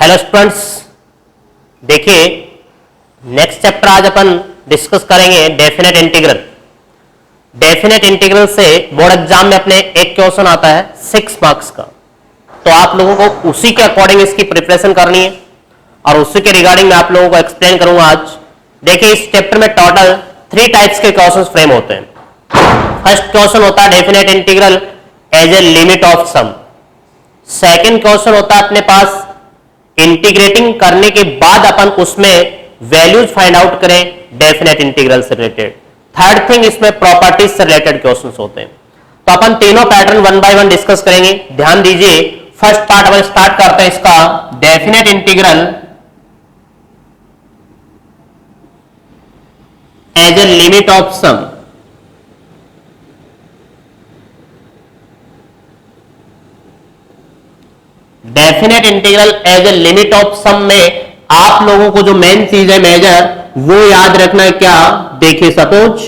Hello students, देखिए next chapter आज अपन discuss करेंगे डेफिनेट इंटीग्रल। डेफिनेट इंटीग्रल से बोर्ड एग्जाम में अपने एक क्वेश्चन आता है 6 मार्क्स का, तो आप लोगों को उसी के अकॉर्डिंग इसकी प्रिपरेशन करनी है और उसी के रिगार्डिंग मैं आप लोगों को एक्सप्लेन करूंगा आज। देखिए इस चैप्टर में टोटल 3 टाइप्स के क्वेश्चंस फ्रेम होते हैं। फर्स्ट क्वेश्चन होता है definite integral as a limit of sum. Second question होता है अपने पास इंटीग्रेटिंग करने के बाद अपन उसमें वैल्यूज फाइंड आउट करें डेफिनेट इंटीग्रल से रिलेटेड। थर्ड थिंग इसमें प्रॉपर्टीज से रिलेटेड क्वेश्चंस होते हैं। तो अपन तीनों pattern one by one discuss करेंगे। ध्यान दीजिए, फर्स्ट पार्ट अपन स्टार्ट करते हैं इसका definite integral as a limit of sum. Definite integral as a limit of sum में आप लोगों को जो मेन चीज है मेजर वो याद रखना है। क्या देखिए, सपोज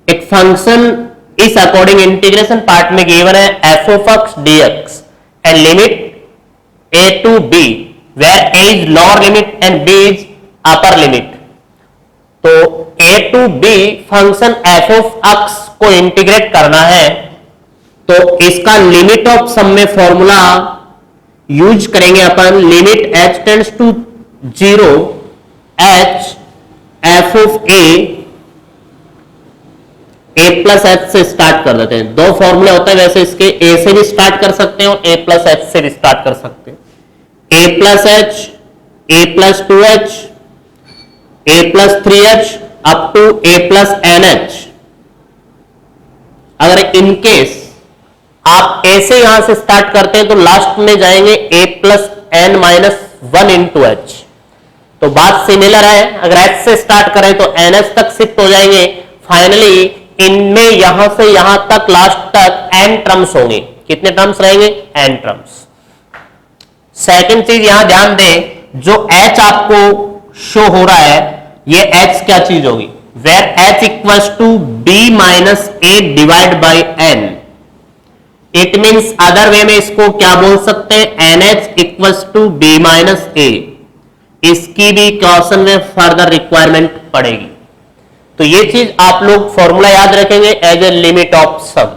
एक फंक्शन इस अकॉर्डिंग इंटीग्रेशन पार्ट में गिवन है f of x d x and limit a to b where a is lower limit and b is upper limit. तो a to b function F of x को integrate करना है तो इसका limit of sum में formula use करेंगे अपन। Limit h tends to 0 h f of a plus h से स्टार्ट कर देते हैं। दो फॉर्मूले होते हैं वैसे इसके, a से भी स्टार्ट कर सकते हैं और a प्लस एच से भी स्टार्ट कर सकते हैं। a plus H, a plus 2h, a plus 3h up to a plus nh। अगर इनकेस आप ए से यहां से स्टार्ट करते हैं तो लास्ट में जाएंगे a plus N minus 1 into H. तो बात सिमिलर है, अगर h से स्टार्ट करें तो ns तक शिफ्ट हो जाएंगे। फाइनली इनमें यहां से यहां तक लास्ट तक n टर्म्स होंगे। कितने टर्म्स रहेंगे? n terms. सेकंड चीज यहां ध्यान दें, जो h आपको शो हो रहा है ये h क्या चीज होगी? Where h equals to b minus a divide by n। It means other way में इसको क्या बोल सकते हैं? NH equals to b minus a. इसकी भी क्वेश्चन में फर्दर रिक्वायरमेंट पड़ेगी। तो ये चीज आप लोग फॉर्मूला याद रखेंगे एज ए लिमिट ऑफ सम।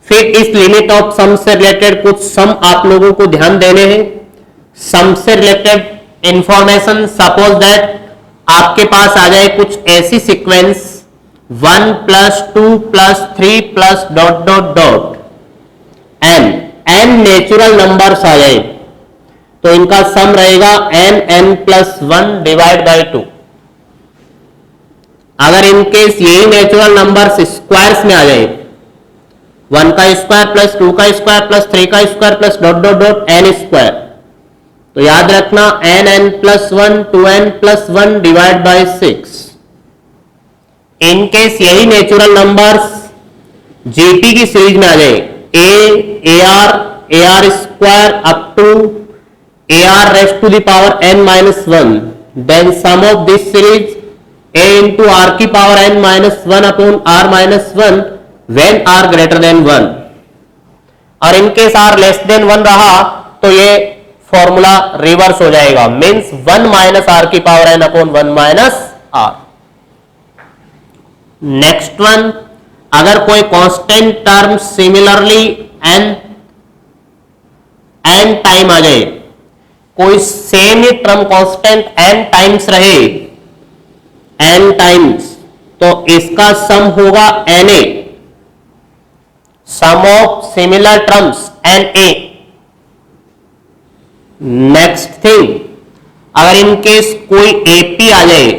फिर इस लिमिट ऑफ सम से रिलेटेड कुछ सम आप लोगों को ध्यान देने हैं। सम से रिलेटेड इंफॉर्मेशन, सपोज दैट आपके पास आ जाए कुछ ऐसी sequence 1 plus 2 plus 3 plus dot dot dot n natural numbers आ जाए तो इनका सम रहेगा n प्लस 1 डिवाइड बाई 2। अगर इनकेस यही नेचुरल नंबर्स स्क्वायर्स में आ जाए 1 का स्क्वायर प्लस 2 का स्क्वायर प्लस 3 का square plus dot dot dot n square, तो याद रखना n plus 1 2n plus 1 divide by 6। In case यही नेचुरल नंबर्स जीपी की सीरीज में आ जाए AR square up to AR raised to the power n minus 1, then sum of this series A into R की power n minus 1 upon R minus 1 when R greater than 1। और in case R less than 1 रहा तो ये formula reverse हो जाएगा, means 1 minus R की power n upon 1 minus R। Next one, अगर कोई constant term similarly n time आ जाए, कोई सेम ही टर्म कांस्टेंट n टाइम्स रहे n टाइम्स, तो इसका सम होगा na, sum of similar terms na। Next thing, अगर इनकेस कोई ap आ जाए,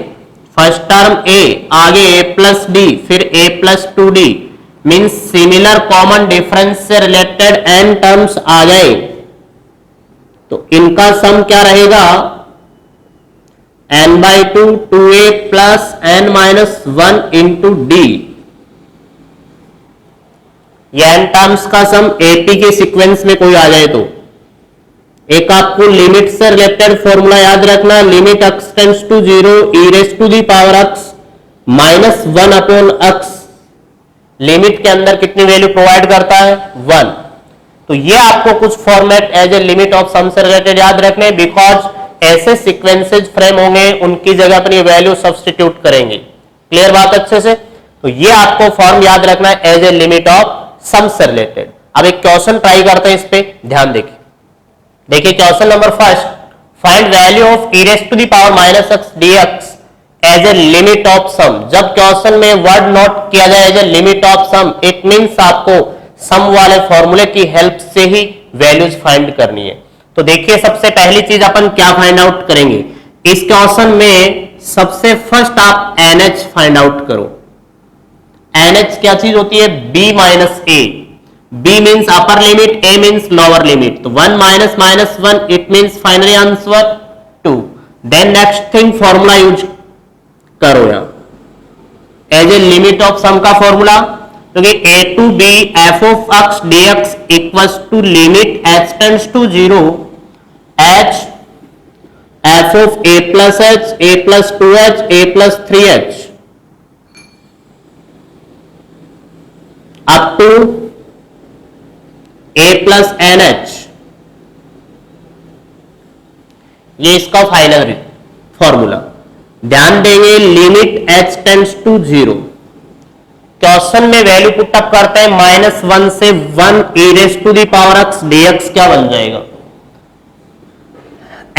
फर्स्ट टर्म a, आगे a प्लस डी, फिर a plus 2d, means similar common difference से रिलेटेड n टर्म्स आ जाए तो इनका सम क्या रहेगा? n by 2 2a plus n minus 1 into D. ये n टर्म्स का सम ap के सीक्वेंस में कोई आ जाए तो। एक आपको लिमिट से रिलेटेड फॉर्मूला याद रखना, limit x tends to 0 e raise to the power x minus 1 upon x। Limit के अंदर कितनी वैल्यू प्रोवाइड करता है? 1। तो ये आपको कुछ format as a limit of sum से रिलेटेड याद रखने, बिकॉज ऐसे सीक्वेंसेज फ्रेम होंगे, उनकी जगह पर ये वैल्यू सब्स्टिट्यूट करेंगे। क्लियर बात अच्छे से? तो ये आपको फॉर्म याद रखना है as a limit of sum से रिलेटेड। अब एक क्वेश्चन ट्राई करते हैं, इस पे ध्यान देखिए। देखिए question number first, find value of e raise to the power minus x dx as a limit of sum. जब क्वेश्चन में वर्ड नोट किया जाए as a limit of sum, it means आपको सम वाले फॉर्मूले की हेल्प से ही values find करनी है। तो देखिए सबसे पहली चीज अपन क्या फाइंड आउट करेंगे इस क्वेश्चन में। सबसे फर्स्ट आप NH फाइंड आउट करो। NH क्या चीज होती है? B minus A. B means upper limit, A means lower limit. तो 1 minus minus 1 it means finally answer 2। Then next thing formula use करो यहां as a limit of sum का formula, क्योंकि a to b f of x dx equals to limit h tends to 0 h f of a plus h a plus 2h a plus 3h up to a plus nh। ये इसका final formula. ध्यान देंगे limit h tends to 0। Question में value put up करते हैं -1 से 1 e raise to the power x dx क्या बन जाएगा?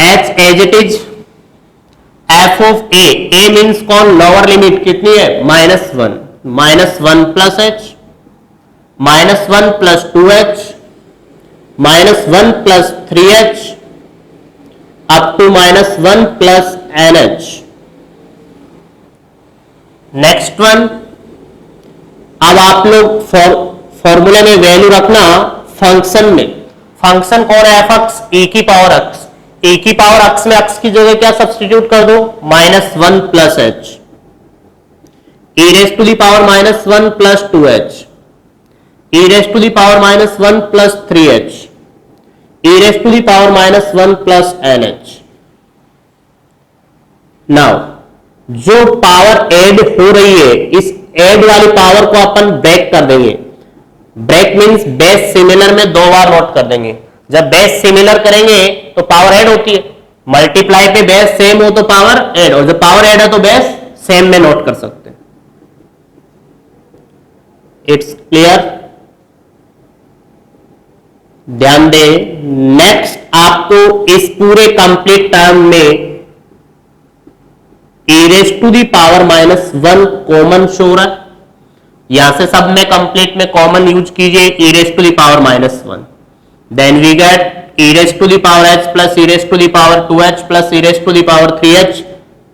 h as it is f of a, a means कौन? लोअर लिमिट कितनी है? -1, -1 plus h, -1 plus 2h, -1 plus 3h up to -1 plus nh। Next one, अब आप लोग फॉर्मूले में वैल्यू रखना फंक्शन में। फंक्शन कौन है? f(x) e की पावर x। e की पावर x में x की जगह क्या सब्स्टिट्यूट कर दो? -1 plus h, e raise to the power -1 plus 2h, e raise to the power -1 plus 3h, e raise to the power -1 plus nh। Now जो power add हो रही है, इस ऐड वाली पावर को अपन ब्रेक कर देंगे। ब्रेक मींस बेस सिमिलर में 2 बार नोट कर देंगे। जब बेस सिमिलर करेंगे तो पावर ऐड होती है। मल्टीप्लाई पे बेस सेम हो तो पावर ऐड, और जब पावर ऐड है तो बेस सेम में नोट कर सकते हैं। It's clear? ध्यान दे। नेक्स्ट आपको इस पूरे कंप्लीट टर्म में e raise to the power -1 common show रहा है। यहां से सब में कंप्लीट में कॉमन यूज कीजिए e raise to the power -1। Then we get e raise to the power h plus e raise to the power 2h plus e raise to the power 3h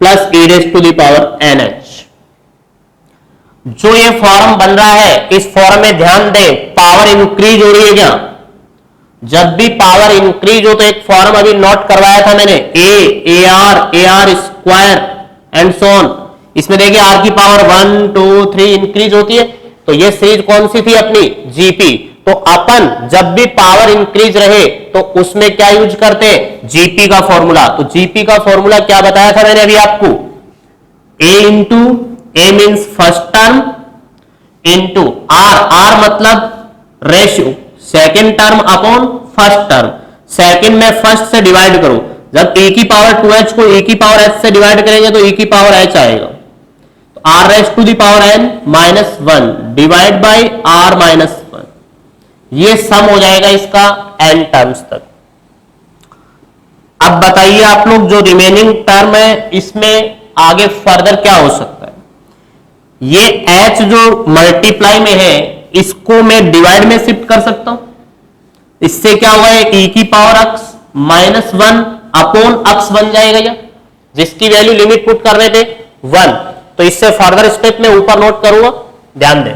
plus e raise to the power nh। जो ये form बन रहा है, इस form में ध्यान दें power increase हो रही है क्या? जब भी पावर इंक्रीज हो तो एक फॉर्म अभी नोट करवाया था मैंने, ar square and so on. इसमें देखिए r की पावर 1 2 3 इंक्रीज होती है। तो ये सीरीज कौन सी थी अपनी? जीपी। तो अपन जब भी पावर इंक्रीज रहे तो उसमें क्या यूज करते हैं? जीपी का फॉर्मूला। तो जीपी का फॉर्मूला क्या बताया था मैंने अभी आपको? a into A means first term into r मतलब ratio, second term upon first term. Second में फर्स्ट से डिवाइड करो। जब e की पावर 2h को e की पावर h से डिवाइड करेंगे तो e की पावर h आएगा। तो r raise to the power n -1 divide by r -1। ये सम हो जाएगा इसका n टर्म्स तक। अब बताइए आप लोग, जो रिमेनिंग टर्म है इसमें आगे फर्दर क्या हो सकता है? ये h जो मल्टीप्लाई में है इसको मैं डिवाइड में शिफ्ट कर सकता हूं। इससे क्या होगा? e की पावर x -1 अपॉन x बन जाएगा, या जिसकी वैल्यू लिमिट पुट कर रहे थे 1। तो इससे फर्दर स्टेप में ऊपर नोट करूंगा, ध्यान दें।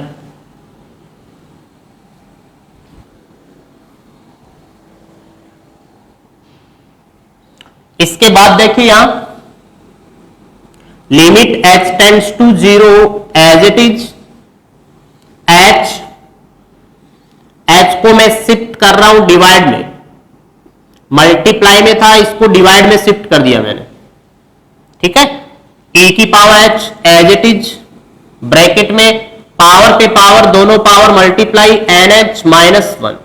इसके बाद देखिए यहां limit h tends to 0 as it is. h को मैं शिफ्ट कर रहा हूं डिवाइड में। मल्टीप्लाई में था, इसको डिवाइड में शिफ्ट कर दिया मैंने। ठीक है? e की power h as it is, bracket में पावर पे पावर दोनों पावर मल्टीप्लाई nh -1।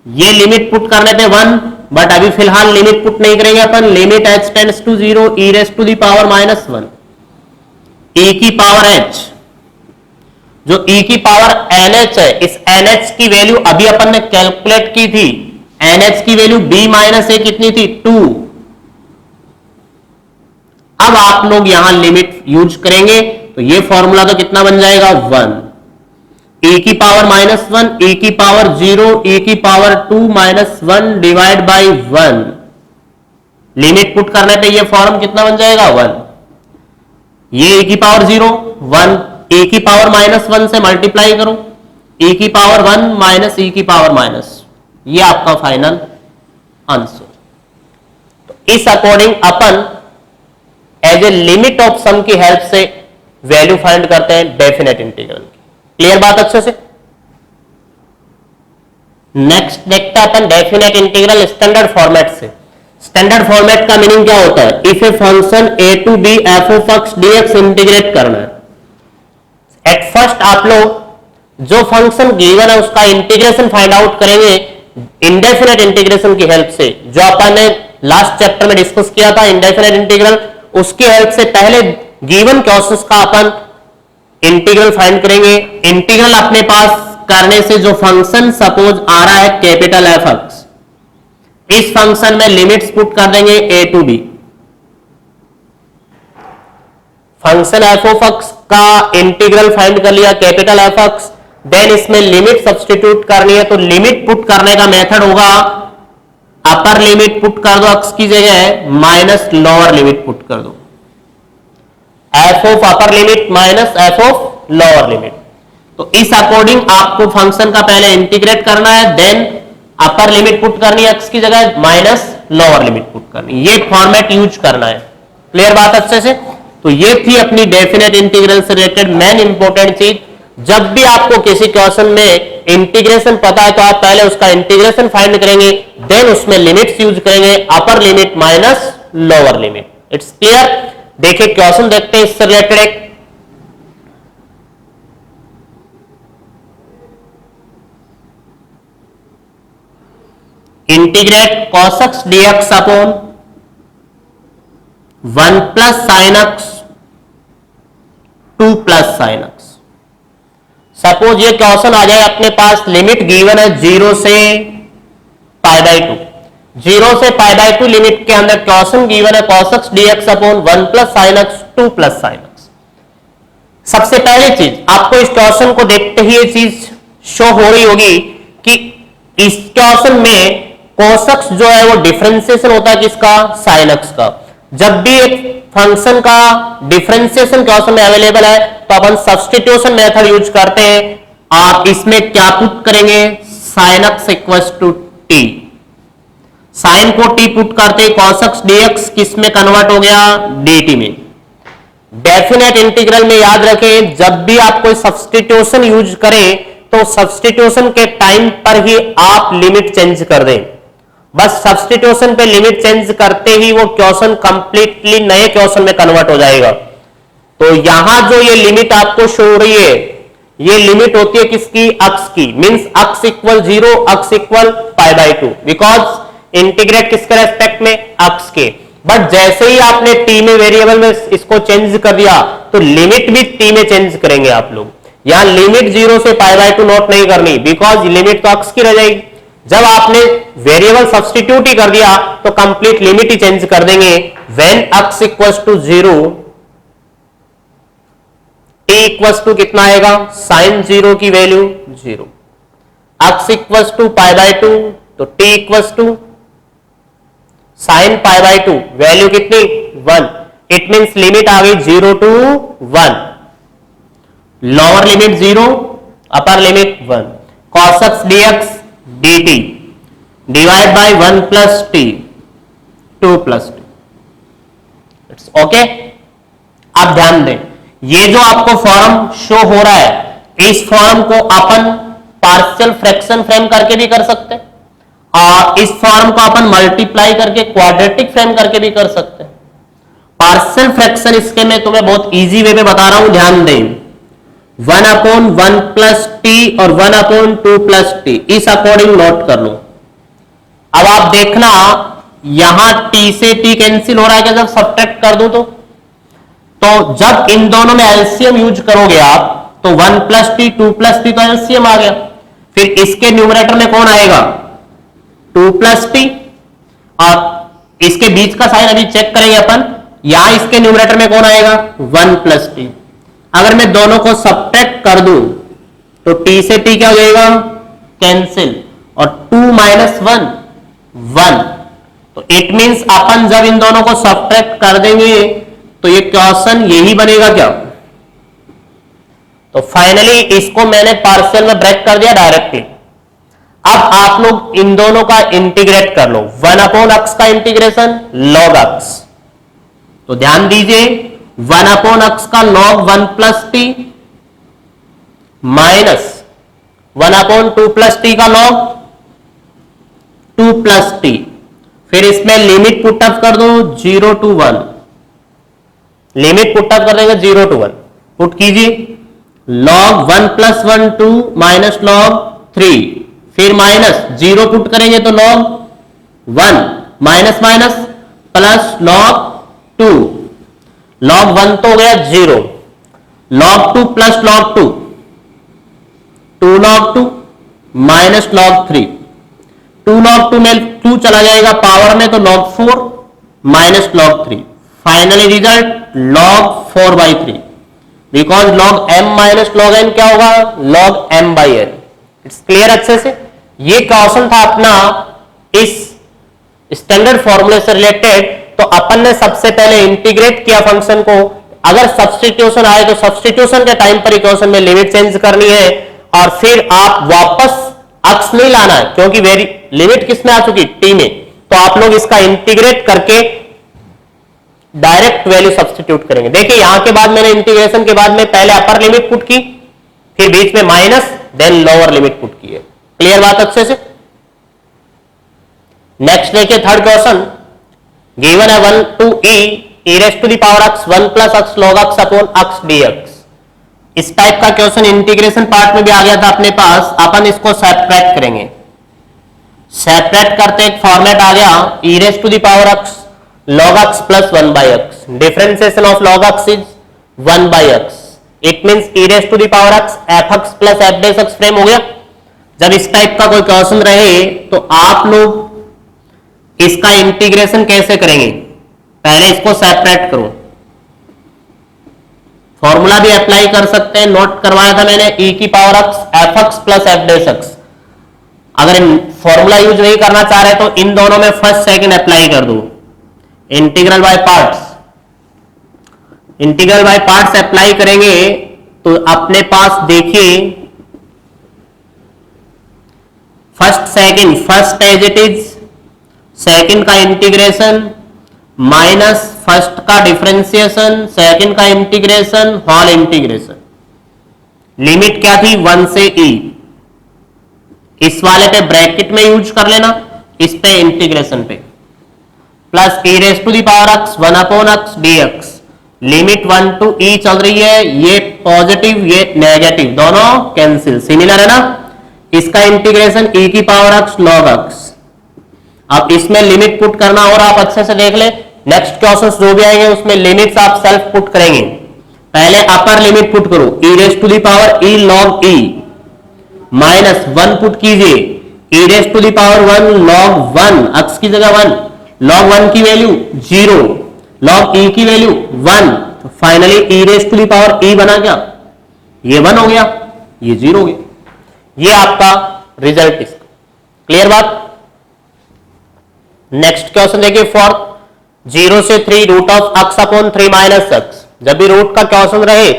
ये लिमिट पुट करने थे 1, बट अभी फिलहाल लिमिट पुट नहीं करेंगे अपन। Limit h tends to 0 e raise to the power -1 e की पावर h, जो e की पावर nh है, इस nh की वैल्यू अभी अपन ने कैलकुलेट की थी। nh की वैल्यू b माइनस a कितनी थी? 2। अब आप लोग यहां लिमिट यूज करेंगे तो ये फॉर्मूला तो कितना बन जाएगा? 1 e की पावर -1 e की पावर 0 e की power 2 -1 divide by 1। Limit put करने पे ये फॉर्म कितना बन जाएगा? 1। ये e की पावर 0 1 e की पावर -1 से मल्टीप्लाई करो, e की पावर 1 माइनस e की पावर माइनस, ये आपका फाइनल आंसर। तो इस अकॉर्डिंग अपन as a limit of sum की हेल्प से वैल्यू फाइंड करते हैं डेफिनेट इंटीग्रल की। क्लियर बात अच्छे से? नेक्स्ट देखते हैं अपन डेफिनेट इंटीग्रल स्टैंडर्ड फॉर्मेट से। स्टैंडर्ड फॉर्मेट का मीनिंग क्या होता है? If a function a to b f of x dx integrate करना है। एट फर्स्ट आप लोग जो फंक्शन गिवन है उसका इंटीग्रेशन फाइंड आउट करेंगे इंडेफिनेट इंटीग्रेशन की हेल्प से, जो अपन ने लास्ट चैप्टर में डिस्कस किया था इंडेफिनेट इंटीग्रल। उसकी हेल्प से पहले गिवन क्वेश्चंस का अपन इंटीग्रल फाइंड करेंगे। इंटीग्रल अपने पास करने से जो फंक्शन सपोज आ रहा है कैपिटल एफ एक्स, इस फंक्शन में लिमिट्स पुट कर देंगे a to b। Function F of X का इंटीग्रल फाइंड कर लिया कैपिटल एफ एक्स, देन इसमें लिमिट सब्स्टिट्यूट करनी है। तो लिमिट पुट करने का मेथड होगा अपर लिमिट पुट कर दो x की जगह माइनस लोअर लिमिट पुट कर दो, F of upper limit minus F of lower limit. तो इस अकॉर्डिंग आपको फंक्शन का पहले इंटीग्रेट करना है, देन अपर लिमिट पुट करनी है x की जगह माइनस लोअर लिमिट पुट करनी है। ये फॉर्मेट यूज करना है। क्लियर बात अच्छे से? तो ये थी अपनी डेफिनेट इंटीग्रल से रिलेटेड मेन इंपॉर्टेंट चीज। जब भी आपको किसी क्वेश्चन में इंटीग्रेशन पता है तो आप पहले उसका इंटीग्रेशन फाइंड करेंगे, देन उसमें लिमिट्स यूज करेंगे upper limit minus lower limit. It's clear? देखिए क्वेश्चन देखते हैं इससे रिलेटेड एक। Integrate cos x dx upon 1 plus sign x 2 plus sign x। Suppose ये क्वेश्चन आ जाए अपने पास, लिमिट गिवन है 0 से π/2, 0 से π/2 लिमिट के अंदर क्वेश्चन गिवन है cos x dx upon 1 plus sign x 2 plus sign x। सबसे पहली चीज आपको इस क्वेश्चन को देखते ही ये चीज शो हो रही होगी कि इस क्वेश्चन में cos x जो है वो डिफरेंशिएशन होता है किसका? साइन x का। जब भी एक फंक्शन का डिफरेंशिएशन क्वेश्चन में अवेलेबल है तो अपन सब्स्टिट्यूशन मेथड यूज करते हैं। आप इसमें क्या पुट करेंगे? Sine x equals to t, sine को t पुट करते cos x dx किस में कन्वर्ट हो गया? dt में। डेफिनेट इंटीग्रल में याद रखें जब भी आप कोई सब्स्टिट्यूशन यूज करें तो सब्स्टिट्यूशन के टाइम पर ही आप लिमिट चेंज कर दें। बस सब्स्टिट्यूशन पे लिमिट चेंज करते ही वो क्वेश्चन कंप्लीटली नए क्वेश्चन में कन्वर्ट हो जाएगा। तो यहां जो ये लिमिट आपको शो हो रही है, ये लिमिट होती है किसकी? x की। Means x equal 0, x equal π/2, because integrate किसके रेस्पेक्ट में? x के। बट जैसे ही आपने t में वेरिएबल में इसको चेंज कर दिया तो लिमिट भी t में चेंज करेंगे आप लोग। यहां लिमिट 0 से π/2 नोट नहीं करनी, बिकॉज लिमिट तो x की रह जाएगी। जब आपने वेरिएबल सब्स्टिट्यूट ही कर दिया तो कंप्लीट लिमिट ही चेंज कर देंगे। When x equals to 0, t equals to कितना आएगा? साइन 0 की वैल्यू 0, x इक्वल्स टू π/2 तो t equals to sine π/2 value कितनी? 1। इट मींस लिमिट आ गई 0 to 1, lower limit 0, upper limit 1। cos x dx dt divide by 1 plus t 2 plus t। It's okay. आप ध्यान दें, ये जो आपको फॉर्म शो हो रहा है, इस फॉर्म को अपन पार्शियल फ्रैक्शन फ्रेम करके भी कर सकते हैं और इस फॉर्म को अपन मल्टीप्लाई करके क्वाड्रेटिक फ्रेम करके भी कर सकते हैं। पार्शियल फ्रैक्शन इसके मैं तुम्हें बहुत इजी वे में बता रहा हूं, ध्यान दें। 1/1 प्लस टी और 1/2 प्लस टी, इस अकॉर्डिंग नोट कर लो। अब आप देखना यहां t से t कैंसिल हो रहा है क्या जब सब्ट्रैक्ट कर दूं तो जब इन दोनों में एलसीएम यूज करोगे आप तो 1 प्लस टी 2 प्लस टी तो एलसीएम आ गया। फिर इसके न्यूमरेटर में कौन आएगा 2 प्लस टी और इसके बीच का साइन अभी चेक करेंगे अपन। यहां इसके न्यूमरेटर में कौन आएगा 1 प्लस टी। अगर मैं दोनों को सब्ट्रैक्ट कर दूं तो t से t क्या हो जाएगा कैंसिल और 2 माइनस 1 1। तो इट मींस अपन जब इन दोनों को सब्ट्रैक्ट कर देंगे तो ये क्वेश्चन यही बनेगा क्या। तो फाइनली इसको मैंने पार्शियल में ब्रेक कर दिया डायरेक्टली। अब आप लोग इन दोनों का इंटीग्रेट कर लो 1 अपॉन अक्स का इंटीग्रेशन लॉग अक्स। तो ध्यान दीजिए 1 अपॉन अक्स का log 1 plus T minus 1 upon 2 plus T का लॉग 2 प्लस टी। फिर इसमें लिमिट पुटअप कर दो 0 to 1। लिमिट पुटअप कर देंगे 0 to 1 पुट कीजिए log 1 प्लस 1 2 माइनस log 3 फिर माइनस 0 पुट करेंगे तो log 1 minus minus plus log 2 log 1 तो हो गया 0 log 2 plus log 2 2 log 2 minus log 3 2 log 2 में 2 चला जाएगा पावर में तो log 4 minus log 3। Finally result log 4 by 3 because log m minus log n क्या होगा log m by n। It's clear अच्छे से। ये क्वेश्चन था अपना इस स्टैंडर्ड फॉर्मूले से रिलेटेड। तो अपन ने सबसे पहले इंटीग्रेट किया फंक्शन को। अगर सब्स्टिट्यूशन आए तो सब्स्टिट्यूशन के टाइम पर इक्वेशन में लिमिट चेंज करनी है और फिर आप वापस अक्स नहीं लाना है क्योंकि वेरी लिमिट किस में आ चुकी t में। तो आप लोग इसका इंटीग्रेट करके डायरेक्ट वैल्यू सब्स्टिट्यूट करेंगे। देखिए यहां के बाद मैंने इंटीग्रेशन के बाद में पहले अपर लिमिट पुट की फिर बीच में minus then lower limit put की है। क्लियर बात अच्छे से। नेक्स्ट देखिए थर्ड क्वेश्चन गिवन है 1 to e raised to the power x 1 plus x log x upon x dx। इस टाइप का क्वेश्चन इंटीग्रेशन पार्ट में भी आ गया था अपने पास। अपन इसको सेपरेट करेंगे। सेपरेट करते एक फॉर्मेट आ गया e raised to the power x log x plus 1 by x। Differentiation of log x is 1 by x। It means e raised to the power x fx plus f dash x frame हो गया। जब इस type का कोई question रहे तो आप लोग इसका इंटीग्रेशन कैसे करेंगे। पहले इसको सेपरेट करो। फॉर्मूला भी अप्लाई कर सकते हैं नोट करवाया था मैंने e की power x fx plus f dash x। अगर फॉर्मूला यूज नहीं करना चाह रहे तो इन दोनों में फर्स्ट सेकंड अप्लाई कर दो। Integral by parts. Integral by parts apply करेंगे तो अपने पास देखिए first second first as it is second का इंटीग्रेशन माइनस फर्स्ट का डिफरेंशिएशन सेकंड का इंटीग्रेशन होल इंटीग्रेशन। लिमिट क्या थी 1 से e। इस वाले पे ब्रैकेट में यूज कर लेना इस पे इंटीग्रेशन पे plus e raise to the power x 1 upon x dx। Limit 1 to e चल रही है ये पॉजिटिव ये नेगेटिव दोनों कैंसिल सिमिलर है ना। इसका इंटीग्रेशन e की पावर x log x। अब इसमें लिमिट पुट करना और आप अच्छे से देख ले नेक्स्ट क्वेश्चंस जो भी आएंगे उसमें लिमिट्स आप सेल्फ पुट करेंगे। पहले अपर लिमिट पुट करो e raise to the power e log e minus 1 put कीजिए e raise to the power 1 log 1 x की जगह 1 log 1 की वैल्यू 0 log e की वैल्यू 1। तो finally e raise to the power e बना क्या ये 1 हो गया ये 0 हो गया। ये आपका रिजल्ट इसका। क्लियर बात। नेक्स्ट क्वेश्चन देखिए फोर्थ 0 से 3 root of x upon 3 minus x। जब भी रूट का क्वेश्चन रहे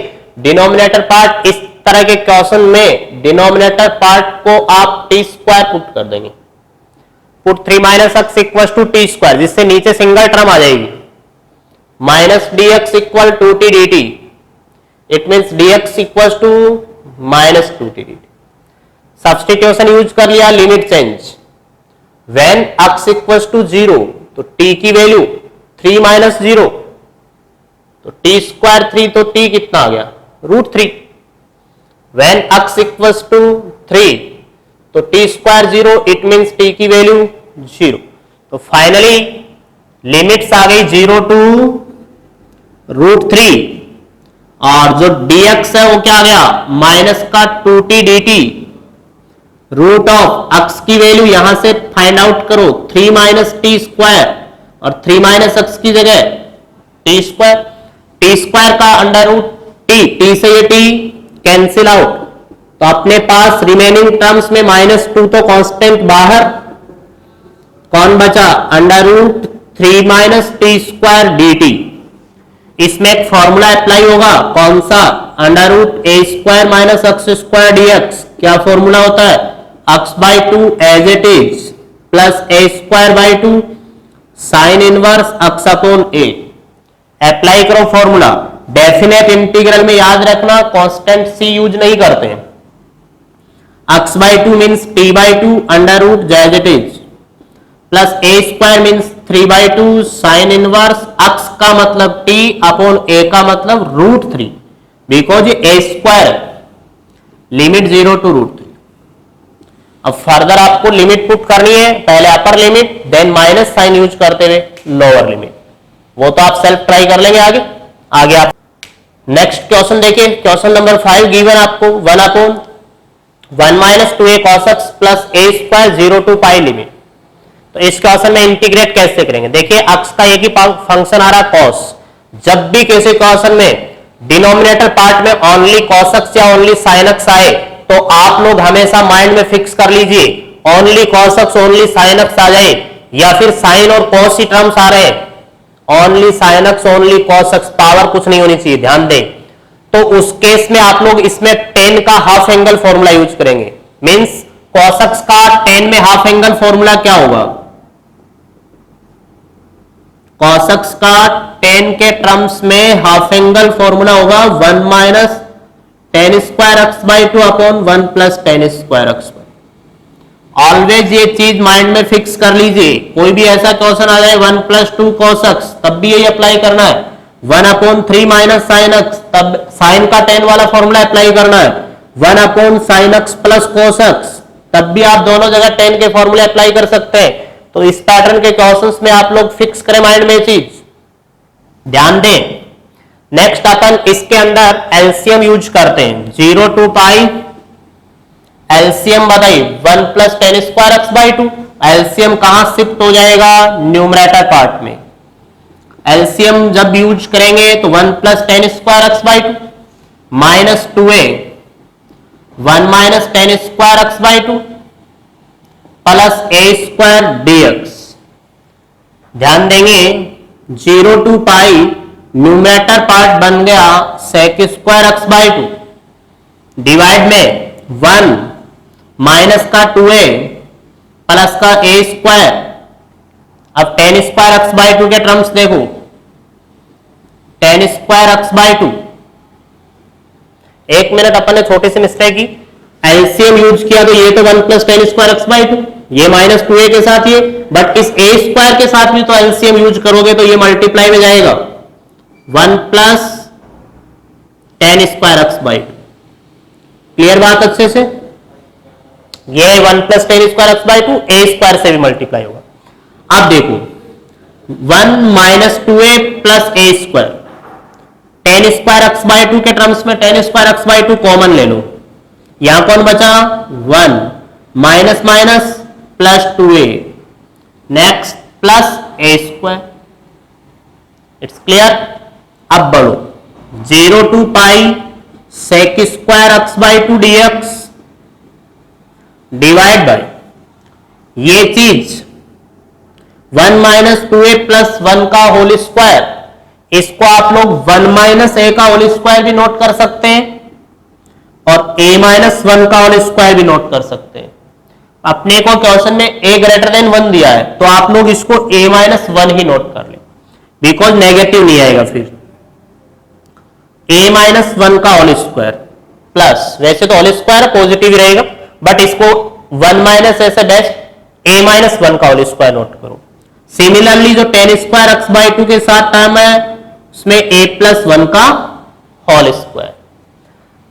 डिनोमिनेटर पार्ट इस तरह के क्वेश्चन में डिनोमिनेटर पार्ट को आप टी स्क्वायर पुट कर देंगे। Put 3 minus x equal to t square जिससे नीचे सिंगल टर्म आ जाएगी minus d x equal to t d t. It means d x equal to minus 2t dt। Substitution use कर लिया limit change when x equal to 0 तो t की value 3 minus 0 तो t square 3 तो t कितना आ गया √3। When x equal to 3 तो t square 0 it means t की वैल्यू 0। तो फाइनली लिमिट्स आ गई 0 टू √3 और जो dx है वो क्या आ गया माइनस का 2t dt। Root of x की वैल्यू यहां से फाइंड आउट करो 3 माइनस टी स्क्वायर और 3 माइनस एक्स की जगह टी स्क्वायर का अंडर रूट टी से ये टी कैंसिल आउट। तो अपने पास रिमेनिंग टर्म्स में -2 तो कांस्टेंट बाहर, कौन बचा under root 3 minus t square d t. इसमें एक फॉर्मूला अप्लाई होगा, कौन सा under root a square minus x square d x. क्या फॉर्मूला होता है x/2 as it is plus a square by 2 sine inverse x upon a. Apply करो formula. Definite integral में याद रखना कांस्टेंट सी यूज नहीं करते हैं। x/2 means t/2 under root as it is plus a square means 3/2 sine inverse x का मतलब t upon a का मतलब √3 बिकॉज ये a स्क्वायर लिमिट 0 टू √3। अब फर्दर आपको लिमिट पुट करनी है, पहले upper limit then minus sine use करते हुए लोअर लिमिट। वो तो आप सेल्फ ट्राई कर लेंगे आगे आप। नेक्स्ट क्वेश्चन देखिए, क्वेश्चन नंबर 5 गिवन आपको 1/1 minus 2a cos x plus a square 0 to pi limit. तो इस क्वेश्चन में इंटीग्रेट कैसे करेंगे, देखिए x का एक ही फंक्शन आ रहा है cos। जब भी किसी क्वेश्चन में डिनोमिनेटर पार्ट में ओनली cos x या ओनली sin x आए तो आप लोग हमेशा माइंड में फिक्स कर लीजिए only cos x only sin x आ जाए, या फिर sin और cos ही टर्म्स आ रहे हैं only sin x only cos x, power कुछ नहीं होनी चाहिए, ध्यान दें। तो उस केस में आप लोग इसमें tan का हाफ एंगल फॉर्मूला यूज करेंगे। मींस cos x का tan में हाफ एंगल फॉर्मूला क्या होगा, cos x का tan के टर्म्स में हाफ एंगल फॉर्मूला होगा 1 minus tan square x/2 upon 1 plus tan square x। Always ये चीज माइंड में फिक्स कर लीजिए, कोई भी ऐसा क्वेश्चन आ जाए 1 प्लस 2 cos x तब भी यही अप्लाई करना है। 1/3 माइनस sin x तब sin का tan वाला फॉर्मूला अप्लाई करना है। 1/sin x plus cos x तब भी आप दोनों जगह tan के फॉर्मूले अप्लाई कर सकते हैं। तो इस पैटर्न के क्वेश्चंस में आप लोग फिक्स करें माइंड में चीज, ध्यान दें। नेक्स्ट अपन इसके अंदर एलसीएम यूज करते हैं 0 टू पाई। एलसीएम बताइए 1 plus tan square x/2। LCM कहां शिफ्ट हो जाएगा, न्यूमरेटर पार्ट में। एलसीएम जब यूज करेंगे तो 1 plus tan square x/2 minus 2a 1 minus tan square x/2 plus a square dx। ध्यान देंगे 0 टू पाई न्यूमरेटर पार्ट बन गया sec स्क्वायर x/2 डिवाइड में 1 माइनस का 2a प्लस का a स्क्वायर। अब tan स्क्वायर x/2 के टर्म्स देखो, tan स्क्वायर x/2। एक मिनट, अपन ने छोटी सी मिस्टेक की, एलसीएम यूज किया तो ये तो 1 प्लस tan स्क्वायर x/2, ये माइनस 2a के साथ ये, बट इस a स्क्वायर के साथ भी तो एलसीएम यूज करोगे तो ये मल्टीप्लाई में जाएगा 1 plus tan square x/2। Clear बात अच्छे से, ये 1 plus tan square x/2 a square से भी मल्टीप्लाई होगा। अब देखो 1 minus 2a plus a square, tan square x/2 के टर्म्स में tan स्क्वायर x/2 कॉमन ले लो, यहां कौन बचा 1 minus minus plus 2a next plus a square. It's clear. अब बढ़ो 0 to pi sec square x/2 dx divide by ये चीज 1 माइनस 2a प्लस 1 का होल स्क्वायर। इसको आप लोग 1 माइनस a का होल स्क्वायर भी नोट कर सकते हैं और a माइनस 1 का होल स्क्वायर भी नोट कर सकते हैं। अपने को क्वेश्चन में a ग्रेटर देन 1 दिया है तो आप लोग इसको a माइनस 1 ही नोट कर लें, बिकॉज नेगेटिव नहीं आएगा। फिर a माइनस 1 का होल स्क्वायर प्लस, वैसे तो होल स्क्वायर पॉजिटिव ही रहेगा बट इसको 1 माइनस ऐसे डैश a माइनस 1 का होल स्क्वायर नोट करो। सिमिलरली जो tan स्क्वायर x/2 के साथ टर्म है उसमें a प्लस 1 का होल स्क्वायर।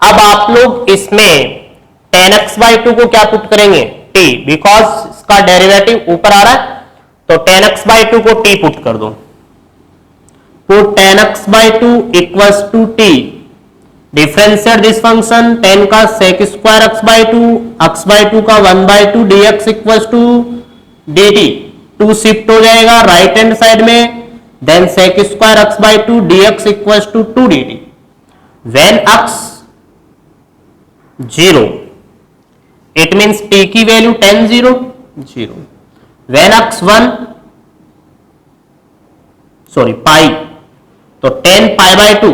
अब आप लोग इसमें tan x/2 को क्या पुट करेंगे, t, बिकॉज इसका डेरिवेटिव ऊपर आ रहा है, तो tan x by 2 को t पुट कर दो, put tan x by 2 equals to t, differentiate this function, tan का sec स्क्वायर x by 2 का 1 by 2 dx equals to dt, 2 shift हो जाएगा राइट हैंड साइड में, then sec square x by 2 dx equals to 2 dt, when x 0 it means t की वैल्यू tan 0 0, when x 1 sorry pi, तो tan pi by 2,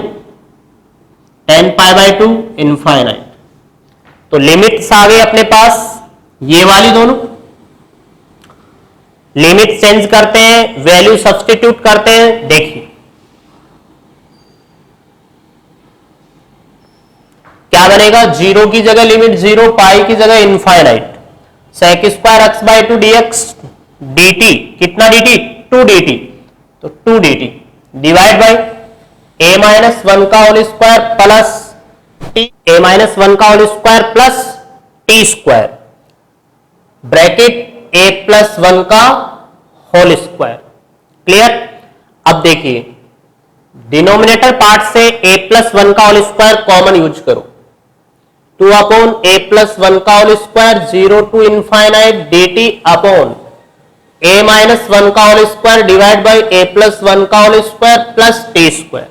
tan pi by 2 infinite, तो limits आ गई अपने पास ये वाली दोनों, लिमिट चेंज करते हैं, वैल्यू सब्स्टिट्यूट करते हैं, देखिए क्या बनेगा, 0 की जगह लिमिट 0, पाई की जगह infinite, sec square x by 2 dx dt, कितना dt 2 dt, तो 2 dt divide by a minus 1 का whole square plus t, a minus 1 का whole square plus t square, bracket a plus 1 का होल स्क्वायर, क्लियर। अब देखिए denominator part से a plus 1 का whole square common use करो, 2 upon a plus 1 का whole square 0 to infinite dt upon a minus 1 का whole square divide by a plus 1 का whole square plus t square.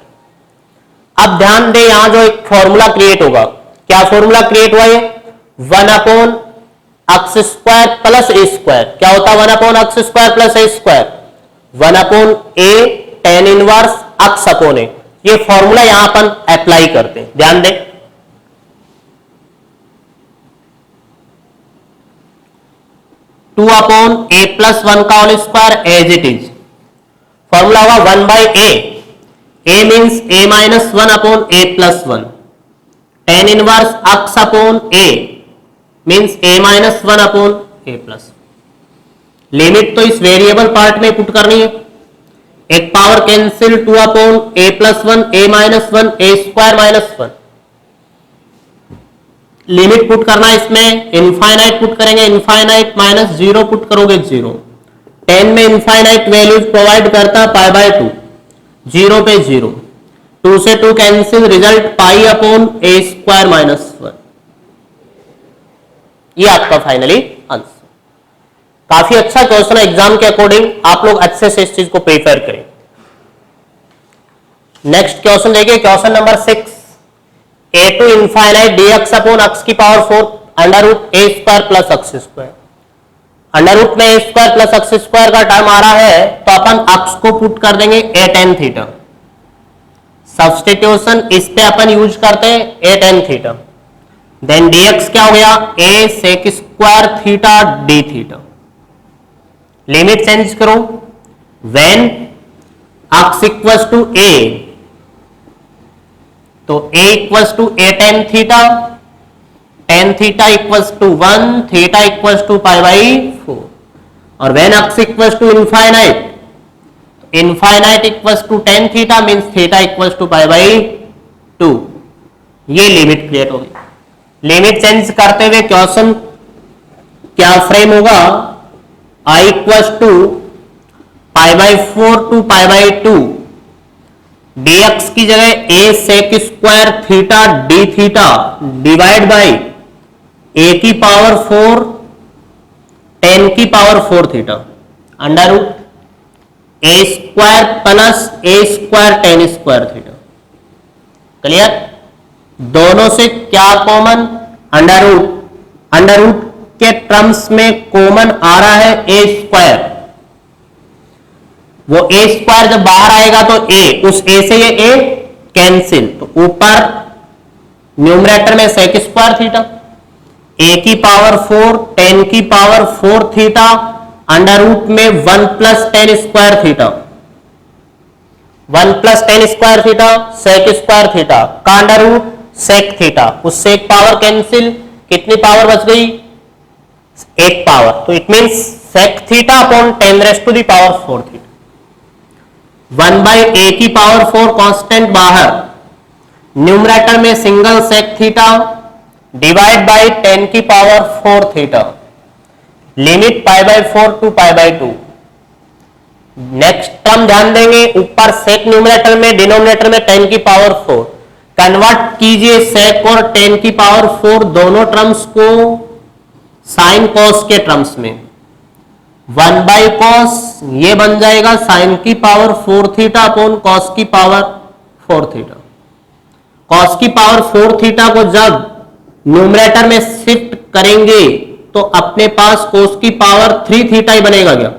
अब ध्यान दे यहां जो एक फॉर्मूला क्रिएट होगा, क्या फॉर्मूला क्रिएट हुआ है, 1 upon x square plus a square, क्या होता है 1 upon x square plus a square, 1 upon A ten inverse x upon ए, ये फॉर्मूला यहां अपन अप्लाई करते हैं, ध्यान दें। 2 अपॉन ए प्लस 1 का whole square as it is, formula होगा 1 by a means a minus 1 upon a plus 1, tan inverse x upon a means a minus 1 upon a plus, limit तो इस variable part में put करनी है, एक power cancel 2 upon a plus 1 a minus 1 a square minus 1, limit put करना इसमें, infinite put करेंगे infinite minus 0 put करोगे 0, 10 में इनफाइनाइट वैल्यूज प्रोवाइड करता पाई बाय 2, 0 पे 0, 2 से 2 कैंसिल, रिजल्ट पाई अपॉन ए स्क्वायर माइनस 1, ये आपका फाइनली आंसर। काफी अच्छा क्वेश्चन है, एग्जाम के अकॉर्डिंग आप लोग अच्छे से इस चीज को प्रिपेयर करें। नेक्स्ट क्वेश्चन देखिए, question number 6, a to infinite dx upon x की power 4 under root a square plus x square, under root में a square plus x square का टर्म आ रहा है, तो अपन x को पुट कर देंगे a tan थीटा, सब्स्टिट्यूशन इस पे अपन यूज करते हैं a tan theta, then dx क्या हो गया a sec square theta d theta, limit change करो, when x equals to a, तो a equals to a tan theta equals to 1, theta equals to pi by 4, और when x equals to infinite, infinite equals to tan theta means theta equals to pi by 2, ये limit create होगी। Limit change करते हुए question क्या frame होगा, i equals to pi by 4 to pi by 2, dx की जगह a sec square theta d theta divide by a की power 4 10 की power 4 theta under root a square plus a square 10 square theta, clear. दोनों से क्या common, अंडर रूट के टर्म्स में कॉमन आ रहा है a स्क्वायर, वो a स्क्वायर जब बाहर आएगा तो a, उस a से ये a कैंसिल, तो ऊपर न्यूमरेटर में sec स्क्वायर थीटा, a की पावर 4 10 की पावर 4 थीटा अंडर रूट में 1 plus 10 square theta, 1 plus 10 square theta sec square theta का अंडर रूट sec थीटा, उससे एक पावर कैंसिल, कितनी पावर बच गई, एक पावर, तो it means sec theta upon 10 raise to the power 4 theta, 1 by a की पावर 4 कांस्टेंट बाहर, न्यूमरेटर में single sec theta divide by 10 की power 4 theta, limit pi by 4 to pi by 2। Next term ध्यान देंगे, ऊपर सेक numerator में, denominator में 10 की पावर 4। कन्वर्ट कीजिए सेक और 10 की पावर 4 दोनों टर्म्स को साइन कॉस के टर्म्स में। 1 बाई कॉस ये बन जाएगा साइन की पावर 4 थीटा अपॉन कॉस की पावर 4 थीटा। कॉस की पावर 4 थीटा को जब न्यूमरेटर में शिफ्ट करेंगे तो अपने पास कोस की पावर 3 थीटा ही बनेगा क्या?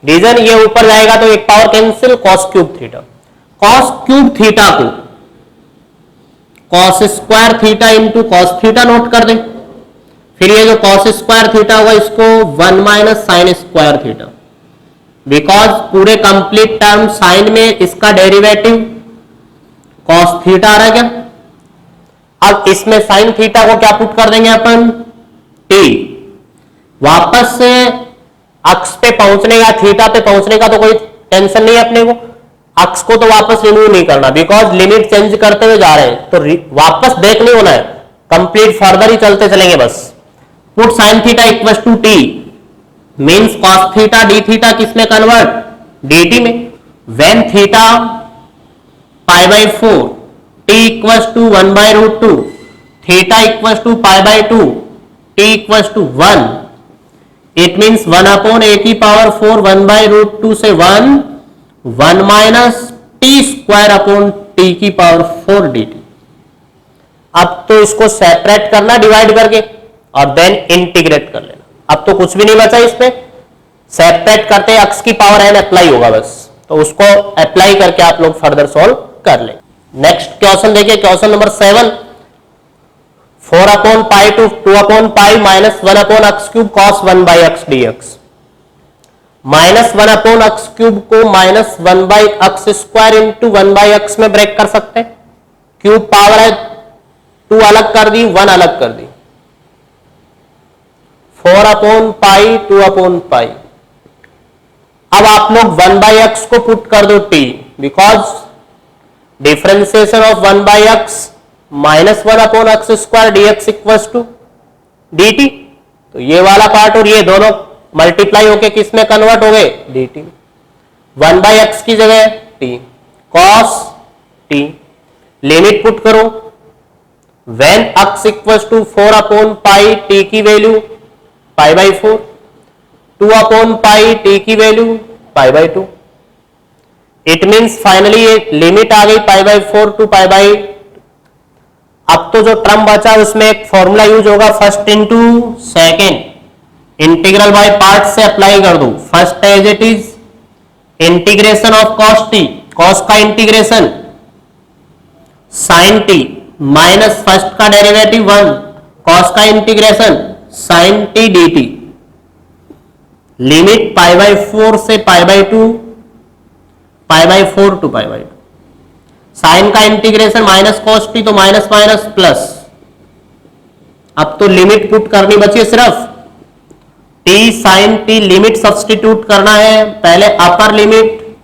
रीजन ये ऊपर जाएगा तो एक power cancel, cos cube theta. Cos cube theta को cos square theta into cos theta note कर दें। फिर ये जो कॉस स्क्वायर थीटा होगा इसको 1 minus sine square theta, because पूरे कंप्लीट टर्म साइन में इसका डेरिवेटिव कॉस थीटा आ रहा है क्या? अब इसमें साइन थीटा को क्या पुट कर देंगे अपन? टी। वापस से अक्ष पे पहुंचने का, थीटा पे पहुंचने का तो कोई टेंशन नहीं है अपने को। अक्ष को तो वापस रिमूव नहीं करना, बिकॉज लिमिट चेंज करते हुए जा रहे हैं, तो वापस बैक नहीं होना है, कंप्लीट फर्दर ही चलते चलेंगे बस। Put sine theta equal to t means cos theta d theta किसमें कन्वर्ट? dt में। When theta pi by 4 t equal to 1 by root 2 theta equal to pi by 2 t equal to 1, it means 1 upon a की power 4 1 by root 2 से 1 minus t square upon t की power 4 dt। अब तो इसको separate करना divide करके और then integrate कर लेना। अब तो कुछ भी नहीं बचा इसमें, सेपरेट करते अक्स की पावर n अप्लाई होगा बस, तो उसको अप्लाई करके आप लोग फर्दर सॉल्व कर ले। नेक्स्ट क्वेश्चन देखिए, question number 7। 4 upon pi to 2 upon pi minus 1 upon x cube cos 1 by x dx। Minus 1 upon x cube को minus 1 by x square into 1 by x में break कर सकते हैं। Cube power है 2 अलग कर दी, 1 अलग कर दी। 4 अपॉन पाई 2 अपॉन पाई। अब आप लोग 1 बाई एक्स को पुट कर दो t, because differentiation of 1 by x minus 1 upon x square dx equals to dt। तो ये वाला पार्ट और ये दोनों मल्टीप्लाई होके किस में कन्वर्ट हो गए? dt। 1 बाई एक्स की जगह t cos t। Limit put करो, when x equals to 4 upon pi t की value pi by 4, 2 upon pi t की value pi by 2। It means finally ये लिमिट आ गई pi by 4 to pi by. अब तो जो टर्म बचा उसमें एक फॉर्मूला यूज होगा, first into second. Integral by part से अप्लाई कर दो। First as it is integration of cos T, cos का integration sine t minus first का डेरिवेटिव 1 कॉस का integration sine t dt। Limit pi by 4 से pi by 2, pi by 4 to pi by 2। Sine का integration minus cos t, तो minus minus plus. अब तो limit put करनी बची है सिर्फ t sine t. Limit substitute करना है, पहले upper limit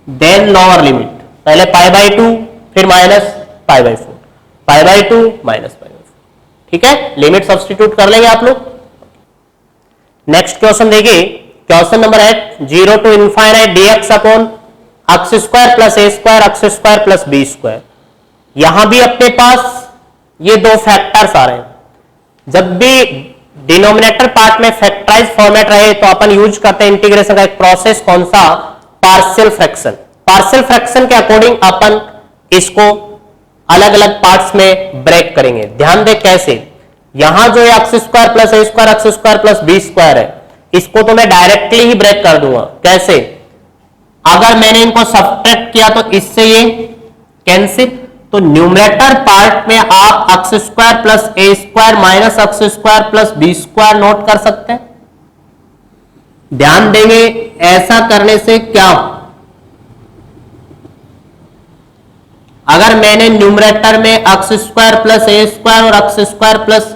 then lower limit. पहले पाई बाई 2 फिर minus pi by 4, pi by 2 minus pi by 4। ठीक है, लिमिट सब्सटीट्यूट कर लेंगे आप लोग। नेक्स्ट क्वेश्चन देखिए, question number 8। 0 to infinite dx upon x square plus a square x square plus b square. यहां भी अपने पास ये दो फैक्टर्स आ रहे हैं। जब भी डिनोमिनेटर पार्ट में फैक्टराइज फॉर्मेट रहे तो अपन यूज करते हैं इंटीग्रेशन का एक प्रोसेस, कौन सा? Partial fraction. पार्शियल फ्रैक्शन के अकॉर्डिंग अपन इसको अलग अलग पार्ट्स में ब्रेक करेंगे। ध्यान दे कैसे। यहां जो x square plus a square x square plus b square है, इसको तो मैं डायरेक्टली ही ब्रेक कर दूंगा। कैसे? अगर मैंने इनको सब्ट्रैक्ट किया तो इससे ये कैंसिल। तो न्यूमरेटर पार्ट में आप x square plus a square minus x square plus b square note कर सकते हैं। ध्यान देंगे ऐसा करने से क्या, अगर मैंने न्यूमरेटर में x square plus a square और x square plus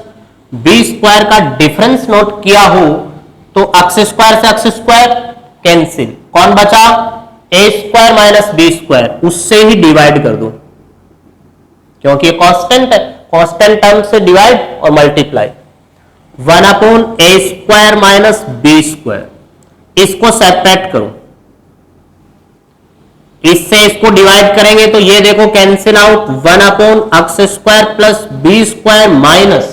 b square का डिफरेंस नोट किया हो तो एक्स स्क्वायर से एक्स स्क्वायर कैंसिल, कौन बचा? A square minus b square, उससे ही डिवाइड कर दो क्योंकि ये कांस्टेंट है। कांस्टेंट टर्म से डिवाइड और मल्टीप्लाई, 1/a² माइनस b², इसको सेपरेट करो, इससे इसको डिवाइड करेंगे तो ये देखो cancel out, 1/x² plus b² minus,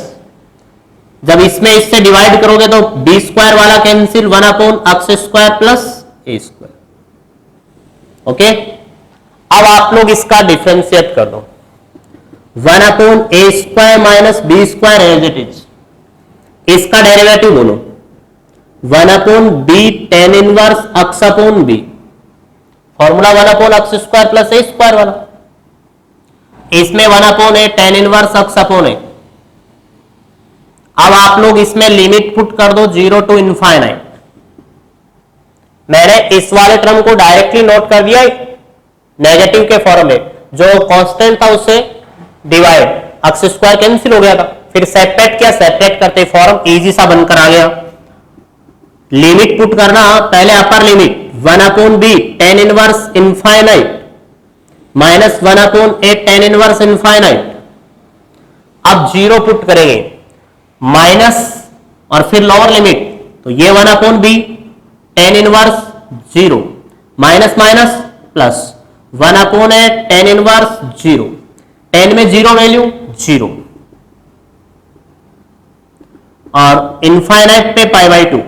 जब इसमें इससे डिवाइड करोगे तो b² वाला cancel, 1/x² plus a²। Okay, अब आप लोग इसका डिफरेंशिएट कर दो, 1/a² minus b² as it is, इसका डेरिवेटिव बोलो, 1/b tan inverse x/b, formula 1/x² plus a² वाला, इसमें 1/a tan इनवर्स x/a। अब आप लोग इसमें लिमिट पुट कर दो 0 टू इनफाइनाइट। मैंने इस वाले टर्म को डायरेक्टली नोट कर दिया नेगेटिव के फॉर्म में, जो कांस्टेंट था उससे डिवाइड, x² कैंसिल हो गया था, फिर सेपरेट किया, सेपरेट करते फॉर्म इजी सा बनकर आ गया। लिमिट पुट करना, पहले upper limit 1/b tan inverse infinite minus 1/a tan inverse infinite, अब 0 पुट करेंगे, माइनस और फिर लोअर लिमिट, तो ये 1/b tan inverse 0 minus minus plus 1/a tan inverse 0, tan में 0 वैल्यू 0 और इनफाइनाइट पे π/2,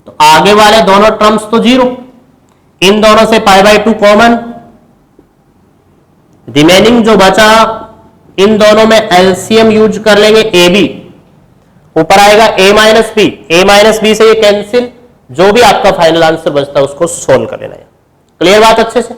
तो आगे वाले दोनों टर्म्स तो 0, इन दोनों से π/2 कॉमन, रिमेनिंग जो बचा इन दोनों में एलसीएम यूज कर लेंगे, ए बी ऊपर आएगा a माइनस बी से ये कैंसिल, जो भी आपका फाइनल आंसर बचता है उसको सोल्व कर लेना है। क्लियर बात अच्छे से?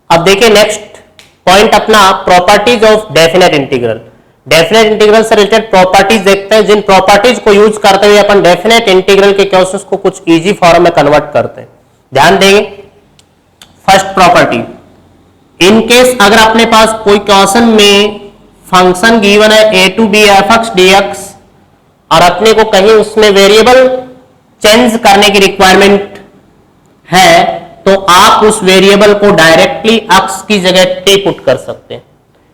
अब देखिए नेक्स्ट पॉइंट अपना properties of definite integral. Definite integral से रिलेटेड प्रॉपर्टीज देखते हैं, जिन प्रॉपर्टीज को यूज करते हुए अपन डेफिनेट इंटीग्रल के क्वेश्चंस को कुछ इजी फॉर्म में कन्वर्ट करते हैं। ध्यान देंगे, फर्स्ट प्रॉपर्टी, इन केस अगर अपने पास कोई क्वेश्चन में फंक्शन गिवन है a to b f(x) dx और अपने को कहीं उसमें वेरिएबल चेंज करने की रिक्वायरमेंट है, तो आप उस वेरिएबल को डायरेक्टली x की जगह t पुट कर सकते हैं।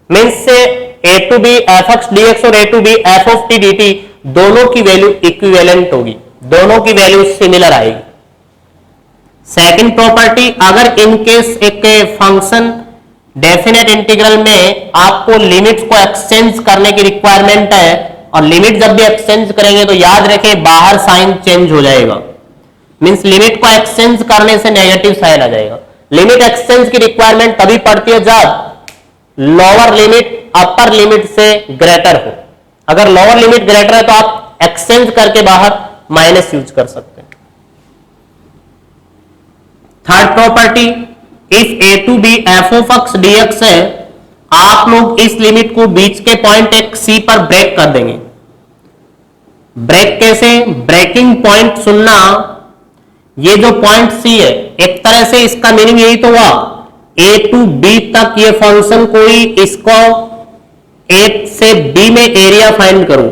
मींस से a to b f(x) dx और a to b f of t dt दोनों की वैल्यू इक्विवेलेंट होगी, दोनों की वैल्यू सिमिलर आएगी। सेकंड प्रॉपर्टी, अगर इन केस एक फंक्शन डेफिनेट इंटीग्रल में आपको लिमिट्स को एक्सचेंज करने की रिक्वायरमेंट है, और लिमिट जब भी एक्सचेंज करेंगे तो याद रखें बाहर साइन चेंज हो जाएगा, मींस लिमिट को एक्सचेंज करने से नेगेटिव साइन आ जाएगा। लिमिट एक्सचेंज की रिक्वायरमेंट तभी पड़ती है जब लोअर लिमिट अपर लिमिट से ग्रेटर हो। अगर लोअर लिमिट ग्रेटर है तो आप एक्सचेंज करके बाहर माइनस यूज कर सकते हैं। Third property, if a to b f of x dx है, आप लोग इस लिमिट को बीच के पॉइंट एक c पर ब्रेक कर देंगे। ब्रेक कैसे? ब्रेकिंग पॉइंट सुनना, ये जो पॉइंट c है एक तरह से इसका मीनिंग यही तो हुआ a to b तक ये फंक्शन कोई इसको a से b में एरिया फाइंड करूं,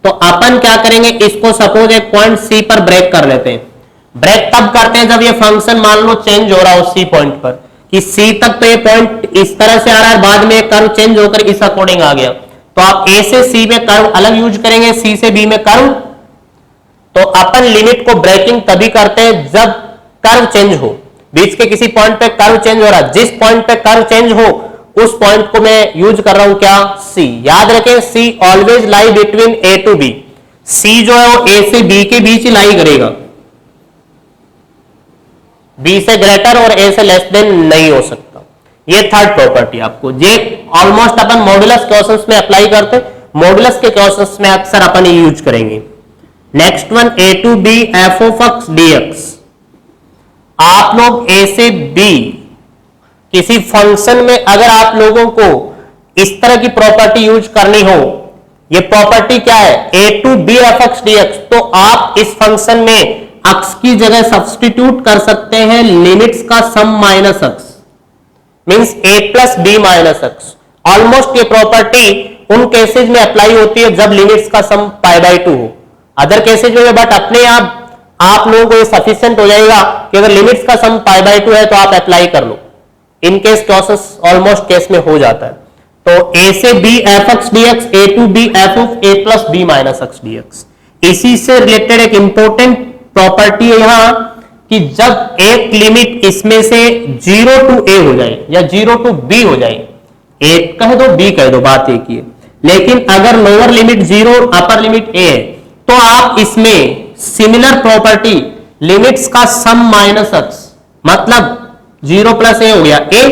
तो अपन क्या करेंगे, इसको सपोज एक पॉइंट c पर ब्रेक कर लेते हैं। ब्रेक तब करते हैं जब ये फंक्शन मान लो चेंज हो रहा हो सी पॉइंट पर, कि सी तक तो ये पॉइंट इस तरह से आ रहा है, बाद में कर्व चेंज होकर इस अकॉर्डिंग आ गया, तो आप ए से सी में कर्व अलग यूज करेंगे, सी से बी में कर्व। तो अपन लिमिट को ब्रेकिंग तभी करते हैं जब कर्व चेंज हो, बीच के किसी पॉइंट पे कर्व चेंज हो रहा है, जिस पॉइंट पे कर्व चेंज हो उस पॉइंट को मैं यूज कर रहा हूं क्या, सी। याद रखें C always lie between A to B, C जो है वो ए से बी के बीच ही लाई करेगा, बी से ग्रेटर और ए से लेस देन नहीं हो सकता। ये थर्ड प्रॉपर्टी आपको, ये ऑलमोस्ट अपन मॉडुलस क्वेश्चंस में अप्लाई करते, मॉडुलस के क्वेश्चंस में अक्सर अपन ये यूज करेंगे। Next one, a to b f of x dx। आप लोग a से b किसी फंक्शन में अगर आप लोगों को इस तरह की प्रॉपर्टी यूज करनी हो, ये प्रॉपर्टी क्या है, a to b f x dx, तो आप इस फंक्शन में x की जगह सब्सटीट्यूट कर सकते हैं लिमिट्स का sum minus x, means a plus b minus x। Almost ये प्रॉपर्टी उन केसेज में अप्लाई होती है जब लिमिट्स का सम π/2 हो, अदर केसेज में बट अपने आप लोगों को ये सफिशिएंट हो जाएगा कि अगर लिमिट्स का सम π/2 है तो आप अप्लाई कर लो। इन केस क्वेश्चंस ऑलमोस्ट केस में हो जाता है। तो a से b f x d x, a to b f of a plus b minus x d x. इसी से रिलेटेड एक इंपॉर्टेंट प्रॉपर्टी है यहां कि जब एक लिमिट इसमें से 0 टू a हो जाए या 0 टू b हो जाए, a कह दो b कह दो, बात एक ही है, लेकिन अगर lower limit 0 upper limit a है तो आप इसमें सिमिलर प्रॉपर्टी लिमिट्स का सम माइनस एक्स, मतलब 0 प्लस a हो गया a,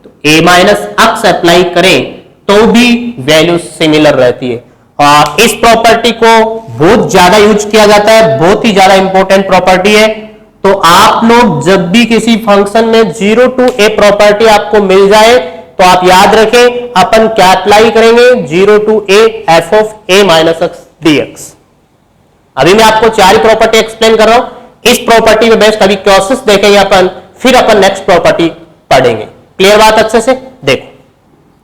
तो a माइनस एक्स अप्लाई करें तो भी वैल्यू सिमिलर रहती है। और इस प्रॉपर्टी को बहुत ज्यादा यूज किया जाता है, बहुत ही ज्यादा इंपॉर्टेंट प्रॉपर्टी है। तो आप लोग जब भी किसी फंक्शन में 0 टू a प्रॉपर्टी आपको मिल जाए तो आप याद रखें अपन क्या अप्लाई करेंगे, 0 to a f of a minus x d x. अभी मैं आपको 4 प्रॉपर्टी एक्सप्लेन कर रहा हूं, इस प्रॉपर्टी में बेस्ट अभी क्वेश्चंस देखेंगे अपन, फिर अपन नेक्स्ट प्रॉपर्टी पढ़ेंगे। क्लियर बात अच्छे से? देखो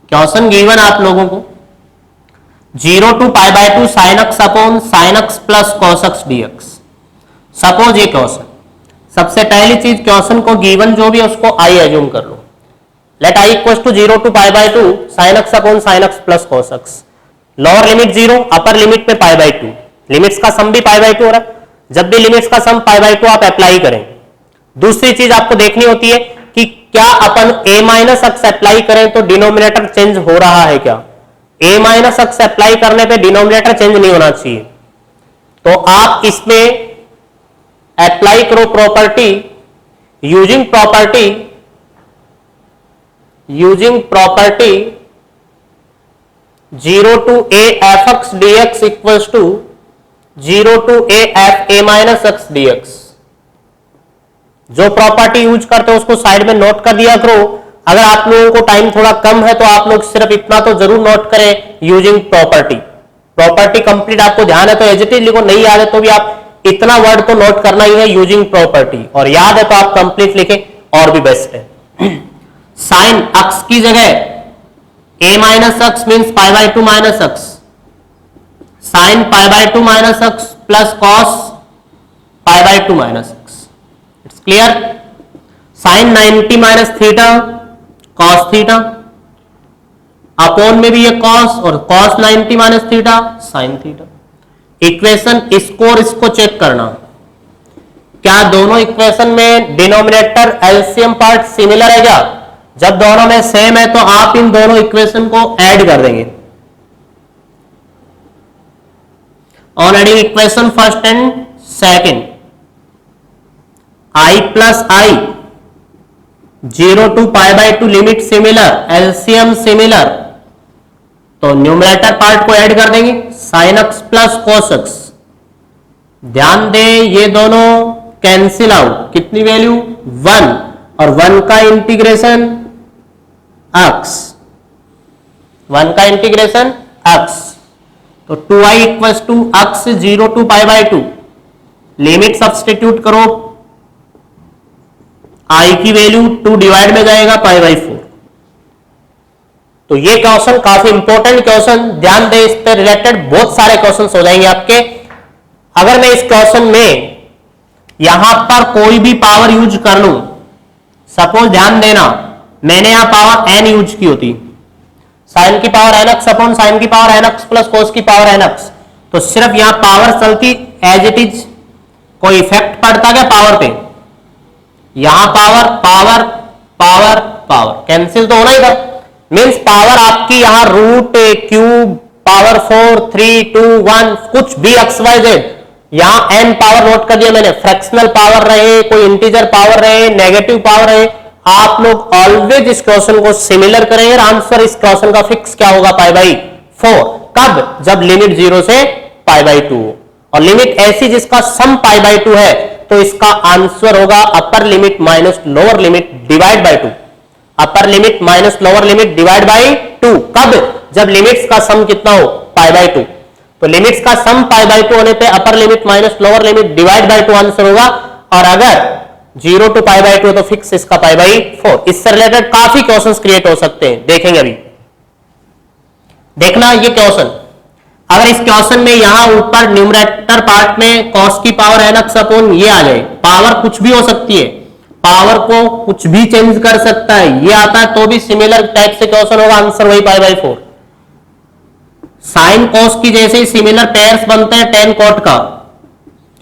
क्वेश्चन गिवन आप लोगों को 0 to pi by 2 sine x upon sine x plus cos x d x. Suppose ये क्वेश्चन, सबसे पहली चीज क्वेश्चन को गिवन जो भी है उसको आई एज्यूम कर लो। Let I equal to 0 to pi by 2 sine x upon sine x plus cos x. Lower limit 0, upper limit में पाई बाय 2, लिमिट्स का सम भी पाई बाय 2 हो रहा है। जब भी लिमिट्स का सम पाई बाय 2 आप अप्लाई करें। दूसरी चीज आपको देखनी होती है कि क्या अपन a माइनस एक्स अप्लाई करें तो डिनोमिनेटर चेंज हो रहा है क्या। a माइनस एक्स अप्लाई करने पे डिनोमिनेटर चेंज नहीं होना चाहिए, तो आप इसमें अप्लाई करो property using property 0 to a f x d x equals to 0 to a f a minus x d x. जो प्रॉपर्टी यूज करते हो उसको साइड में नोट कर दिया करो। अगर आप लोगों को टाइम थोड़ा कम है तो आप लोग सिर्फ इतना तो जरूर नोट करें, यूजिंग प्रॉपर्टी कंप्लीट आपको ध्यान है तो एज इट इज लिखो, नहीं याद है तो भी आप इतना वर्ड तो नोट करना ही है, यूजिंग प्रॉपर्टी, और याद है तो आप कंप्लीट लिखें और भी बेस्ट है। साइन एक्स की जगह a minus x means pi by 2 minus x, sine pi by 2 minus x plus cos pi by 2 minus x. It's clear? Sine 90 minus theta cos theta, upon में भी ये cos और cos 90 minus theta sine theta. Equation इसको और इसको check करना, क्या दोनों इक्वेशन में डिनोमिनेटर एलसीएम पार्ट सिमिलर है क्या। जब दोनों में सेम है तो आप इन दोनों इक्वेशन को ऐड कर देंगे। On adding equation first and second, i plus i 0 to pi by 2 limit similar, LCM similar, तो न्यूमरेटर पार्ट को ऐड कर देंगे, sine x plus cos x. ध्यान दें ये दोनों कैंसिल आउट, कितनी वैल्यू 1, और 1 का इंटीग्रेशन एक्स, 1 का इंटीग्रेशन एक्स, तो 2i equals to x 0 to pi by 2, limit substitute करो, i की वैल्यू 2 डिवाइड में जाएगा पाई बाय 4। तो ये क्वेश्चन काफी इंपॉर्टेंट क्वेश्चन, ध्यान दें, इस पर रिलेटेड बहुत सारे क्वेश्चंस हो जाएंगे आपके। अगर मैं इस क्वेश्चन में यहां पर कोई भी पावर यूज कर लूं, सपोज ध्यान देना मैंने यहां पावर n यूज की होती, साइन की power n x upon sine की power n x plus cos की पावर n एक्स, तो सिर्फ यहां पावर चलती एज इट इज, कोई इफेक्ट पड़ता क्या पावर पे। यहां power power power power cancel तो होना ही था, मींस पावर आपकी यहां रूट क्यूब पावर 4 3 2 1 कुछ भी एक्स वाई जेड, यहां n पावर नोट कर दिया मैंने, फ्रैक्शनल पावर रहे, कोई इंटीजर पावर रहे, नेगेटिव पावर रहे, आप लोग ऑलवेज इस क्वेश्चन को सिमिलर करेंगे और आंसर इस क्वेश्चन का फिक्स क्या होगा, पाई बाई 4। कब? जब लिमिट 0 से पाई बाई 2 हो, और लिमिट ऐसी जिसका सम पाई बाई 2 है तो इसका आंसर होगा upper limit minus lower limit divide by 2, upper limit minus lower limit divide by 2। कब? जब लिमिट्स का सम कितना हो, पाई बाई 2। तो लिमिट्स का सम पाई बाई 2 होने पे upper limit minus lower limit divide by 2 answer होगा, और अगर 0 टू पाई बाई 2 तो फिक्स इसका पाई बाई 4। इससे रिलेटेड काफी क्वेश्चंस क्रिएट हो सकते हैं, देखेंगे अभी। देखना ये क्वेश्चन, अगर इस क्वेश्चन में यहां ऊपर न्यूमरेटर पार्ट में cos की पावर n x अपॉन ये आ जाए, पावर कुछ भी हो सकती है, पावर को कुछ भी चेंज कर सकता है, ये आता है तो भी सिमिलर टाइप से क्वेश्चन होगा, आंसर वही π/4। साइन कॉस की जैसे ही सिमिलर पेयर्स बनते हैं टेन कॉट का,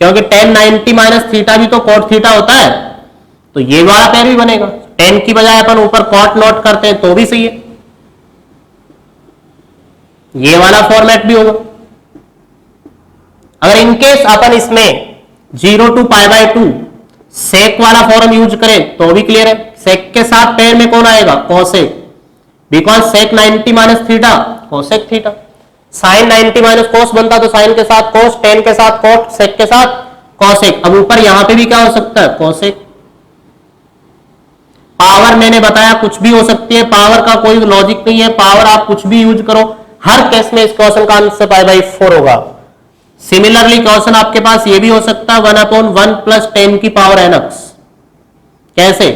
क्योंकि टेन 90 माइनस थीटा भी तो कॉट थीटा होता है, तो ये वाला पेयर भी बनेगा। टेन की बजाय अपन ऊपर कॉट नोट करते हैं तो भी सही है, ये वाला फॉर्मेट भी होगा। अगर इनकेस अपन इसमें 0 to π/2 सेक वाला फॉर्म यूज करें तो भी क्लियर है। सेक के साथ पेयर में कौन आएगा, cosec, because sec 90 minus theta cosec theta. Sine 90 minus cos बनता तो साइन के साथ कोस, टेन के साथ कोट, सेक के साथ कोसेक। अब ऊपर यहां पे भी क्या हो सकता है, कोसेक। पावर मैंने बताया कुछ भी हो सकती है, पावर का कोई लॉजिक नहीं है, पावर आप कुछ भी यूज करो, हर केस में इस क्वेश्चन का आंसर π/4 होगा। सिमिलरली क्वेश्चन आपके पास ये भी हो सकता है 1/1 + 10 की पावर nx। कैसे,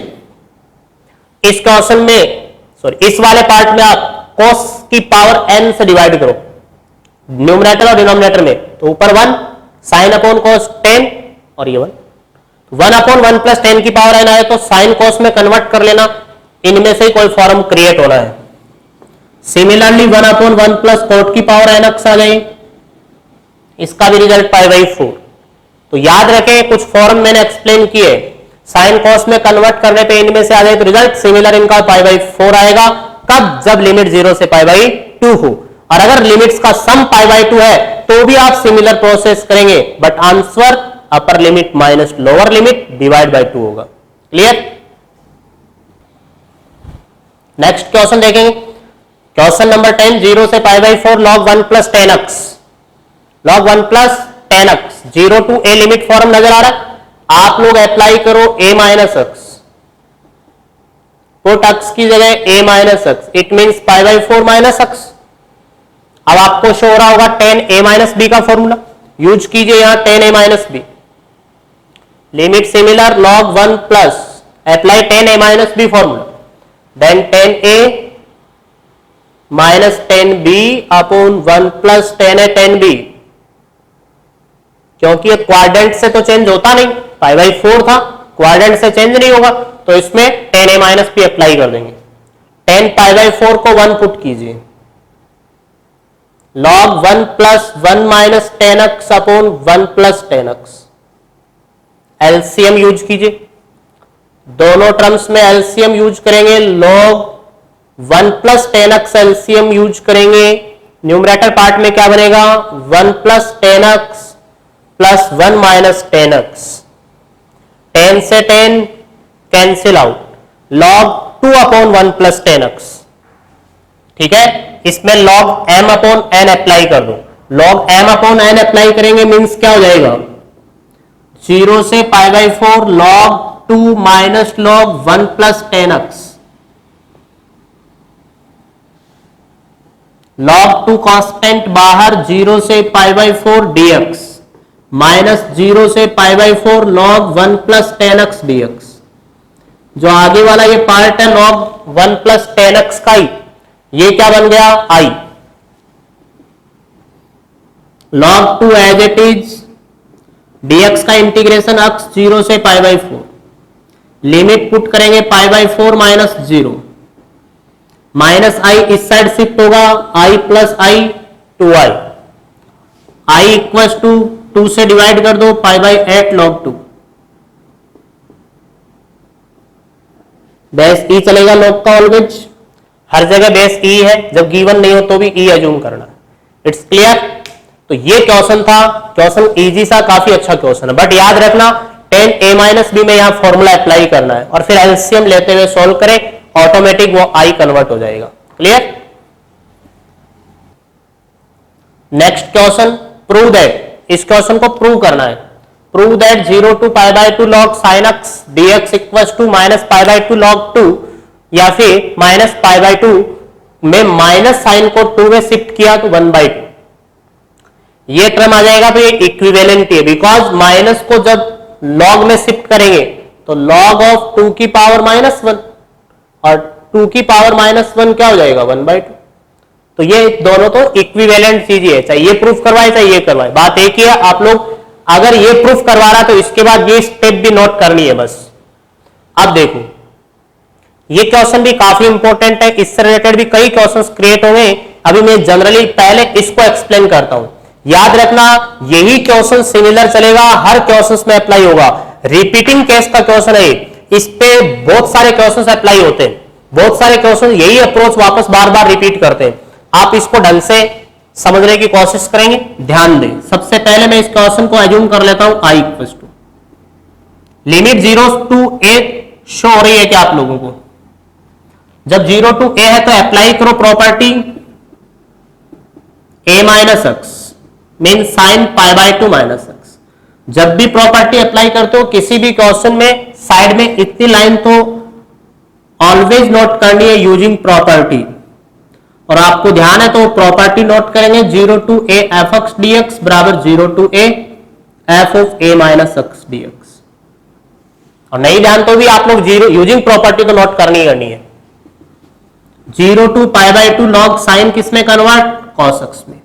इस क्वेश्चन में सॉरी इस वाले पार्ट में आप cos की पावर n से डिवाइड करो न्यूमरेटर और डिनोमिनेटर में, तो ऊपर 1 sin अपॉन cos 10 और ये 1/1 + 10 की पावर n आए तो sin cos में कन्वर्ट कर लेना, इनमें से कोई फॉर्म क्रिएट होना है। सिमिलरली 1/1 + cot की पावर nx आ गई, इसका भी रिजल्ट π/4। तो याद रखें कुछ फॉर्म मैंने एक्सप्लेन किए, साइन कॉस में कन्वर्ट करने पे इनमें से आ जाए तो रिजल्ट सिमिलर इनका π/4 आएगा। कब, जब लिमिट 0 से π/2 हो, और अगर लिमिट्स का सम π/2 है तो भी आप सिमिलर प्रोसेस करेंगे, but answer upper limit minus lower limit divide by 2 होगा। क्लियर। नेक्स्ट क्वेश्चन देखेंगे, क्वेश्चन नंबर 10, 0 से π/4 log 1 + 10x, log 1 + 10x, 0 to a limit form नजर आ रहा है, आप लोग अप्लाई करो a - x, पुट x की जगह a - x, it means π/4 - x। अब आपको शो हो रहा होगा 10a - b का फॉर्मूला यूज कीजिए, यहां 10a - b, limit similar log 1 plus apply 10a - b formula, then 10a - 10b upon 1 + 10a 10b, क्योंकि ये क्वाड्रेंट से तो चेंज होता नहीं, π/4 था, क्वाड्रेंट से चेंज नहीं होगा, तो इसमें 10a - b अप्लाई कर देंगे। 10 π/4 को 1 पुट कीजिए, log 1 + 1 - 10x upon 1 + 10x, LCM use कीजिए, दोनों टर्म्स में एलसीएम यूज करेंगे, log 1 + 10x एलसीएम यूज करेंगे, न्यूमरेटर पार्ट में क्या बनेगा 1 + 10x + 1 - 10x, 10 से 10 cancel out, log 2 upon 1 + 10x। ठीक है, इसमें log m upon n apply कर दो, log m upon n apply करेंगे मींस क्या हो जाएगा 0 से π/4 log 2 minus log 1 + 10x, log 2 constant बाहर 0 से π/4 dx माइनस 0 से π/4 log 1 + 10x dx। जो आगे वाला ये पार्ट है log 1 + 10x का ही, ये क्या बन गया i, log 2 as it is, dx का इंटीग्रेशन x 0 से π/4, लिमिट पुट करेंगे π/4 - 0, माइनस i इस साइड शिफ्ट होगा, i + i 2i, i = 2 से डिवाइड कर दो, π/8 log 2, बेस ई चलेगा log का ऑलवेज, हर जगह बेस ई है, जब गिवन नहीं हो तो भी ई अज्यूम करना। It's clear. तो ये क्वेश्चन था, क्वेश्चन इजी सा, काफी अच्छा क्वेश्चन है, बट याद रखना 10a - b में यहां फॉर्मूला अप्लाई करना है और फिर एलसीएम लेते हुए सॉल्व करें, ऑटोमेटिक वो आई कन्वर्ट हो जाएगा। Clear. Next question, prove that, इस क्वेश्चन को प्रूव करना है, prove that 0 to π/2 log sin x dx equals to -π/2 log 2, या फिर -π/2 में माइनस साइन को 2 में शिफ्ट किया तो 1/2, ये टर्म आ जाएगा। तो ये इक्विवेलेंट है, बिकॉज माइनस को जब लॉग में शिफ्ट करेंगे तो log ऑफ 2 की पावर -1 और 2 की पावर -1 क्या हो जाएगा 1/2। तो ये दोनों तो इक्विवेलेंट चीजें है, चाहे ये प्रूफ करवाए चाहे ये करवाए, बात एक ही है। आप लोग अगर ये प्रूफ करवा रहा तो इसके बाद ये स्टेप भी नोट करनी है बस। अब देखो ये क्वेश्चन भी काफी इंपॉर्टेंट है, इससे रिलेटेड भी कई क्वेश्चंस क्रिएट होंगे। अभी मैं जनरली पहले इसको एक्सप्लेन करता हूं। याद रखना यही क्वेश्चन सिमिलर चलेगा, हर क्वेश्चन में अप्लाई होगा। रिपीटिंग केस का क्वेश्चन है, इस पे बहुत सारे क्वेश्चन अप्लाई होते हैं, बहुत सारे क्वेश्चन यही अप्रोच वापस बार बार रिपीट करते हैं। आप इसको ढंग से समझने की कोशिश करेंगे, ध्यान दें। सबसे पहले मैं इस क्वेश्चन को एज्यूम कर लेता हूं I equals to limit 0 to a show हो रही है क्या आप लोगों को? जब 0 टू a है तो अप्लाई करो property a minus x mean sine pi by 2 minus x. जब भी प्रॉपर्टी अप्लाई करते हो किसी भी क्वेश्चन में साइड में इतनी लाइन तो ऑलवेज नोट करनी है यूजिंग प्रॉपर्टी, और आपको ध्यान है तो प्रॉपर्टी नोट करेंगे 0 to a f x d x बराबर 0 to a f of a minus x d x. और नहीं ध्यान तो भी आप लोग जीरो यूजिंग प्रॉपर्टी तो नोट करनी है। 0 to pi by 2 log sine किसमें कन्वर्ट? कॉस एक्स में।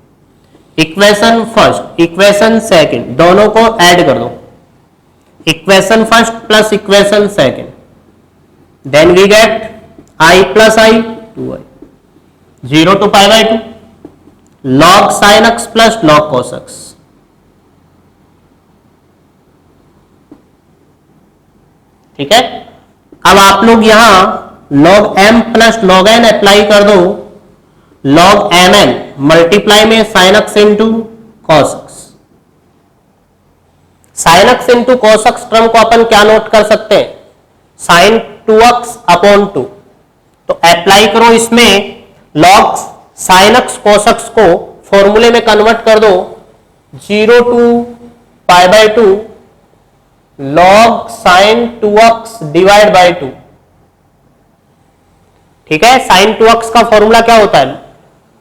इक्वेशन फर्स्ट इक्वेशन सेकंड दोनों को ऐड कर दो, equation first plus equation second, then we get i plus i 2i 0 to pi by 2 log sign x plus log cos x. ठीक है, अब आप लोग यहां log m plus log n apply कर दो, log mn मल्टीप्लाई में sin x into cos x। sin x into cos x term को अपन क्या नोट कर सकते हैं? sin 2x upon 2। तो अप्लाई करो इसमें log sin x cos x को फॉर्मूले में कन्वर्ट कर दो 0 to pi by 2 log sin 2x divide by 2। ठीक है, sin 2x का फॉर्मूला क्या होता है?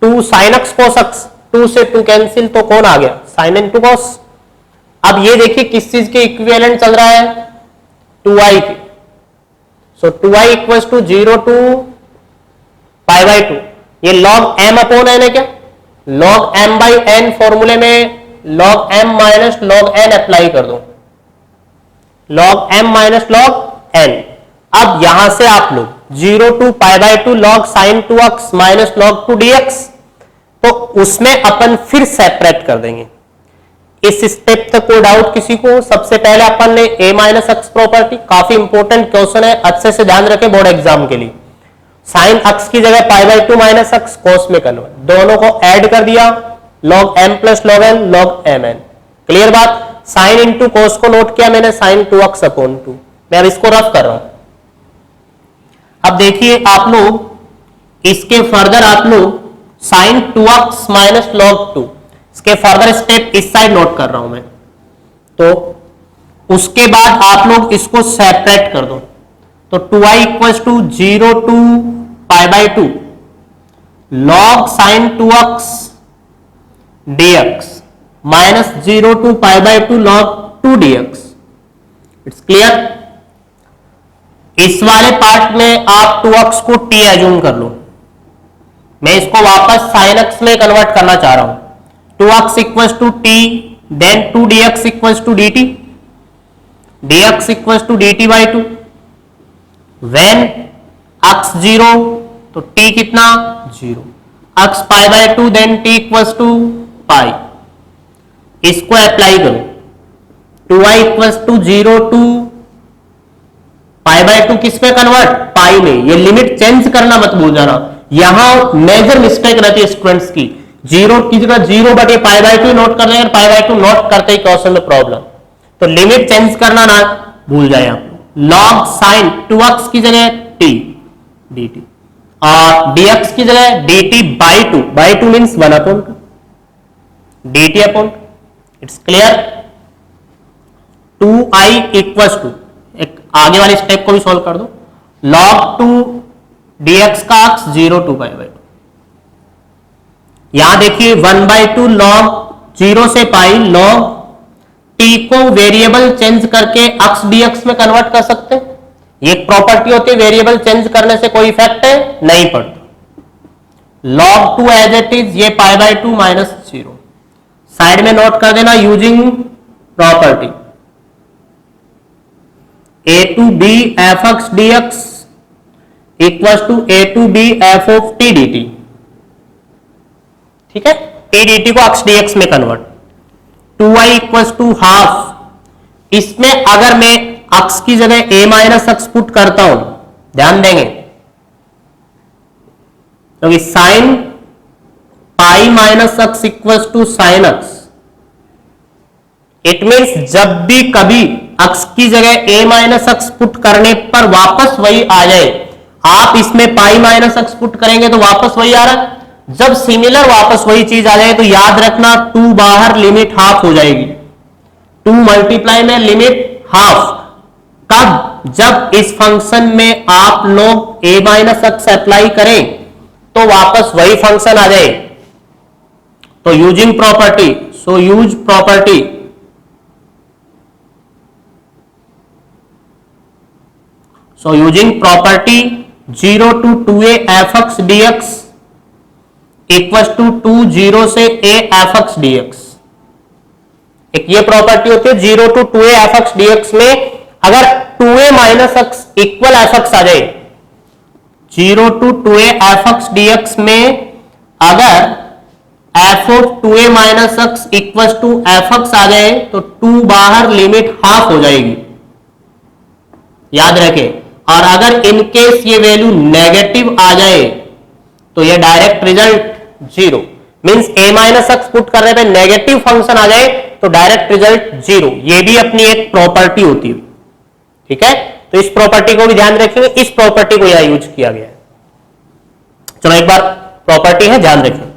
2 sin x cos x, 2 से 2 कैंसिल तो कौन आ गया? sin into cos। अब ये देखिए किस चीज के इक्विवेलेंट चल रहा है? 2i के। So 2i equals to 0 to pi by 2। ये log m अपॉन n है क्या? log m बाई n फॉर्मूले में log m minus log n apply कर दो, log m minus log n। अब यहां से आप लोग 0 to pi by 2 log sin 2x minus log 2 dx, तो उसमें अपन फिर सेपरेट कर देंगे। इस स्टेप तक कोई डाउट किसी को? सबसे पहले अपन ने a माइनस एक्स प्रॉपर्टी, काफी इंपॉर्टेंट क्वेश्चन है, अच्छे से ध्यान रखें बोर्ड एग्जाम के लिए। साइन x की जगह पाई बाय 2 माइनस एक्स कॉस में कन्वर्ट, दोनों को ऐड कर दिया log m plus log n log mn। Clear बात? साइन इंटू कॉस को नोट किया मैंने sin 2x अपॉन 2। मैं अब इसको रफ कर रहा हूं। अब देखिए आप लोग इसके फर्दर आप लोग sin 2x माइनस log 2, इसके फर्दर स्टेप इस साइड नोट कर रहा हूं मैं। तो उसके बाद आप लोग इसको सेपरेट कर दो, तो 2i equals to 0 to pi by 2 log sin 2x dx minus 0 to pi by 2 log 2 dx। It's clear? इस वाले पार्ट में आप 2x को t एज्यूम कर लो, मैं इसको वापस sin x में कन्वर्ट करना चाह रहा हूं। 2x equals to t then 2 dx equals to dt, dx equals to dt by 2। When x 0 तो t कितना? 0। x pi by 2 then t equals to pi. इसको अप्लाई करो 2i equals to 0 to pi by 2 किस में convert? पाई में। ये limit change करना मत भूल जाना, यहां मेजर मिस्टेक रहती है स्टूडेंट्स की। 0 की जगह 0 बटे पाई बाय 2 नोट कर लेंगे, पाई बाय 2 नोट करते ही क्वेश्चन में प्रॉब्लम। तो लिमिट चेंज करना ना भूल जाए आप। log sin 2x की जगह t dt और dx की जगह dt by 2, by 2 means 1 upon dt upon. It's clear? 2i equals to, एक आगे वाले स्टेप को भी सॉल्व कर दो, log 2 dx का x 0 टू पाई बाई 2। यहां देखिए 1 बाई 2 log 0 से पाई log t को वेरिएबल चेंज करके x dx में कन्वर्ट कर सकते हैं। ये एक प्रॉपर्टी होती है, वेरिएबल चेंज करने से कोई इफेक्ट है नहीं पड़ता। log 2 एज इट इज, ये पाई बाई 2 माइनस 0 साइड में नोट कर देना using property. A to b f x d x equal to a to b f of t d t. ठीक है, टी डी टी को x d x में convert, 2y equal to half. इसमें अगर मैं x की जगह a minus x put करता हूं, ध्यान देंगे, क्योंकि sine pi minus x equal to sine x. It means जब भी कभी एक्स की जगह a माइनस एक्स पुट करने पर वापस वही आ जाए। आप इसमें पाई माइनस एक्स पुट करेंगे तो वापस वही आ रहा है। जब सिमिलर वापस वही चीज आ जाए तो याद रखना 2 बाहर लिमिट हाफ हो जाएगी। 2 मल्टीप्लाई में लिमिट हाफ। कब? जब इस फंक्शन में आप लोग a माइनस एक्स अप्लाई करें तो वापस वही फंक्शन आ जाए। तो using property, so use property, so using property 0 to 2a f x d x equal to 2 0 से a f x d x. एक ये प्रॉपर्टी होती है 0 to 2a f x d x में अगर 2a minus x equal f x आ जाए, 0 to 2a f x d x में अगर f of 2a minus x equal to f x आ जाए तो 2 बाहर लिमिट हाफ हो जाएगी, याद रखें। और अगर इनकेस ये वैल्यू नेगेटिव आ जाए तो ये direct result 0। Means a minus x put करने पे नेगेटिव फंक्शन आ जाए तो डायरेक्ट रिजल्ट 0। ये भी अपनी एक प्रॉपर्टी होती है। ठीक है, तो इस प्रॉपर्टी को भी ध्यान रखेंगे। इस प्रॉपर्टी को यहां यूज किया गया है। चलो एक बार प्रॉपर्टी है, ध्यान रखें।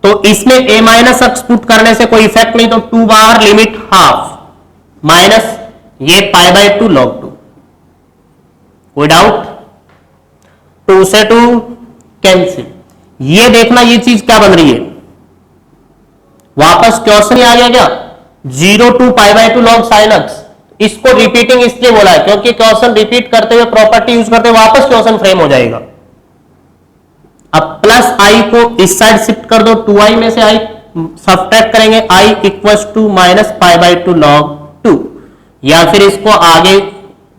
तो इसमें a माइनस एक्स पुट करने से कोई इफेक्ट नहीं, तो 2 बाहर लिमिट हाफ माइनस ये पाई बाय 2 log 2। कोई डाउट? 2 से 2 कैंसिल। ये देखना ये चीज क्या बन रही है, वापस क्वेश्चन आ गया क्या, 0 to pi by 2 log sin x। इसको रिपीटिंग इसलिए बोला है क्योंकि क्वेश्चन रिपीट करते हुए प्रॉपर्टी यूज करते हुए वापस क्वेश्चन फ्रेम हो जाएगा। अब प्लस आई को इस साइड शिफ्ट कर दो, 2i में से i सब्ट्रैक्ट करेंगे, i equal to minus pi by 2 log 2, या फिर इसको आगे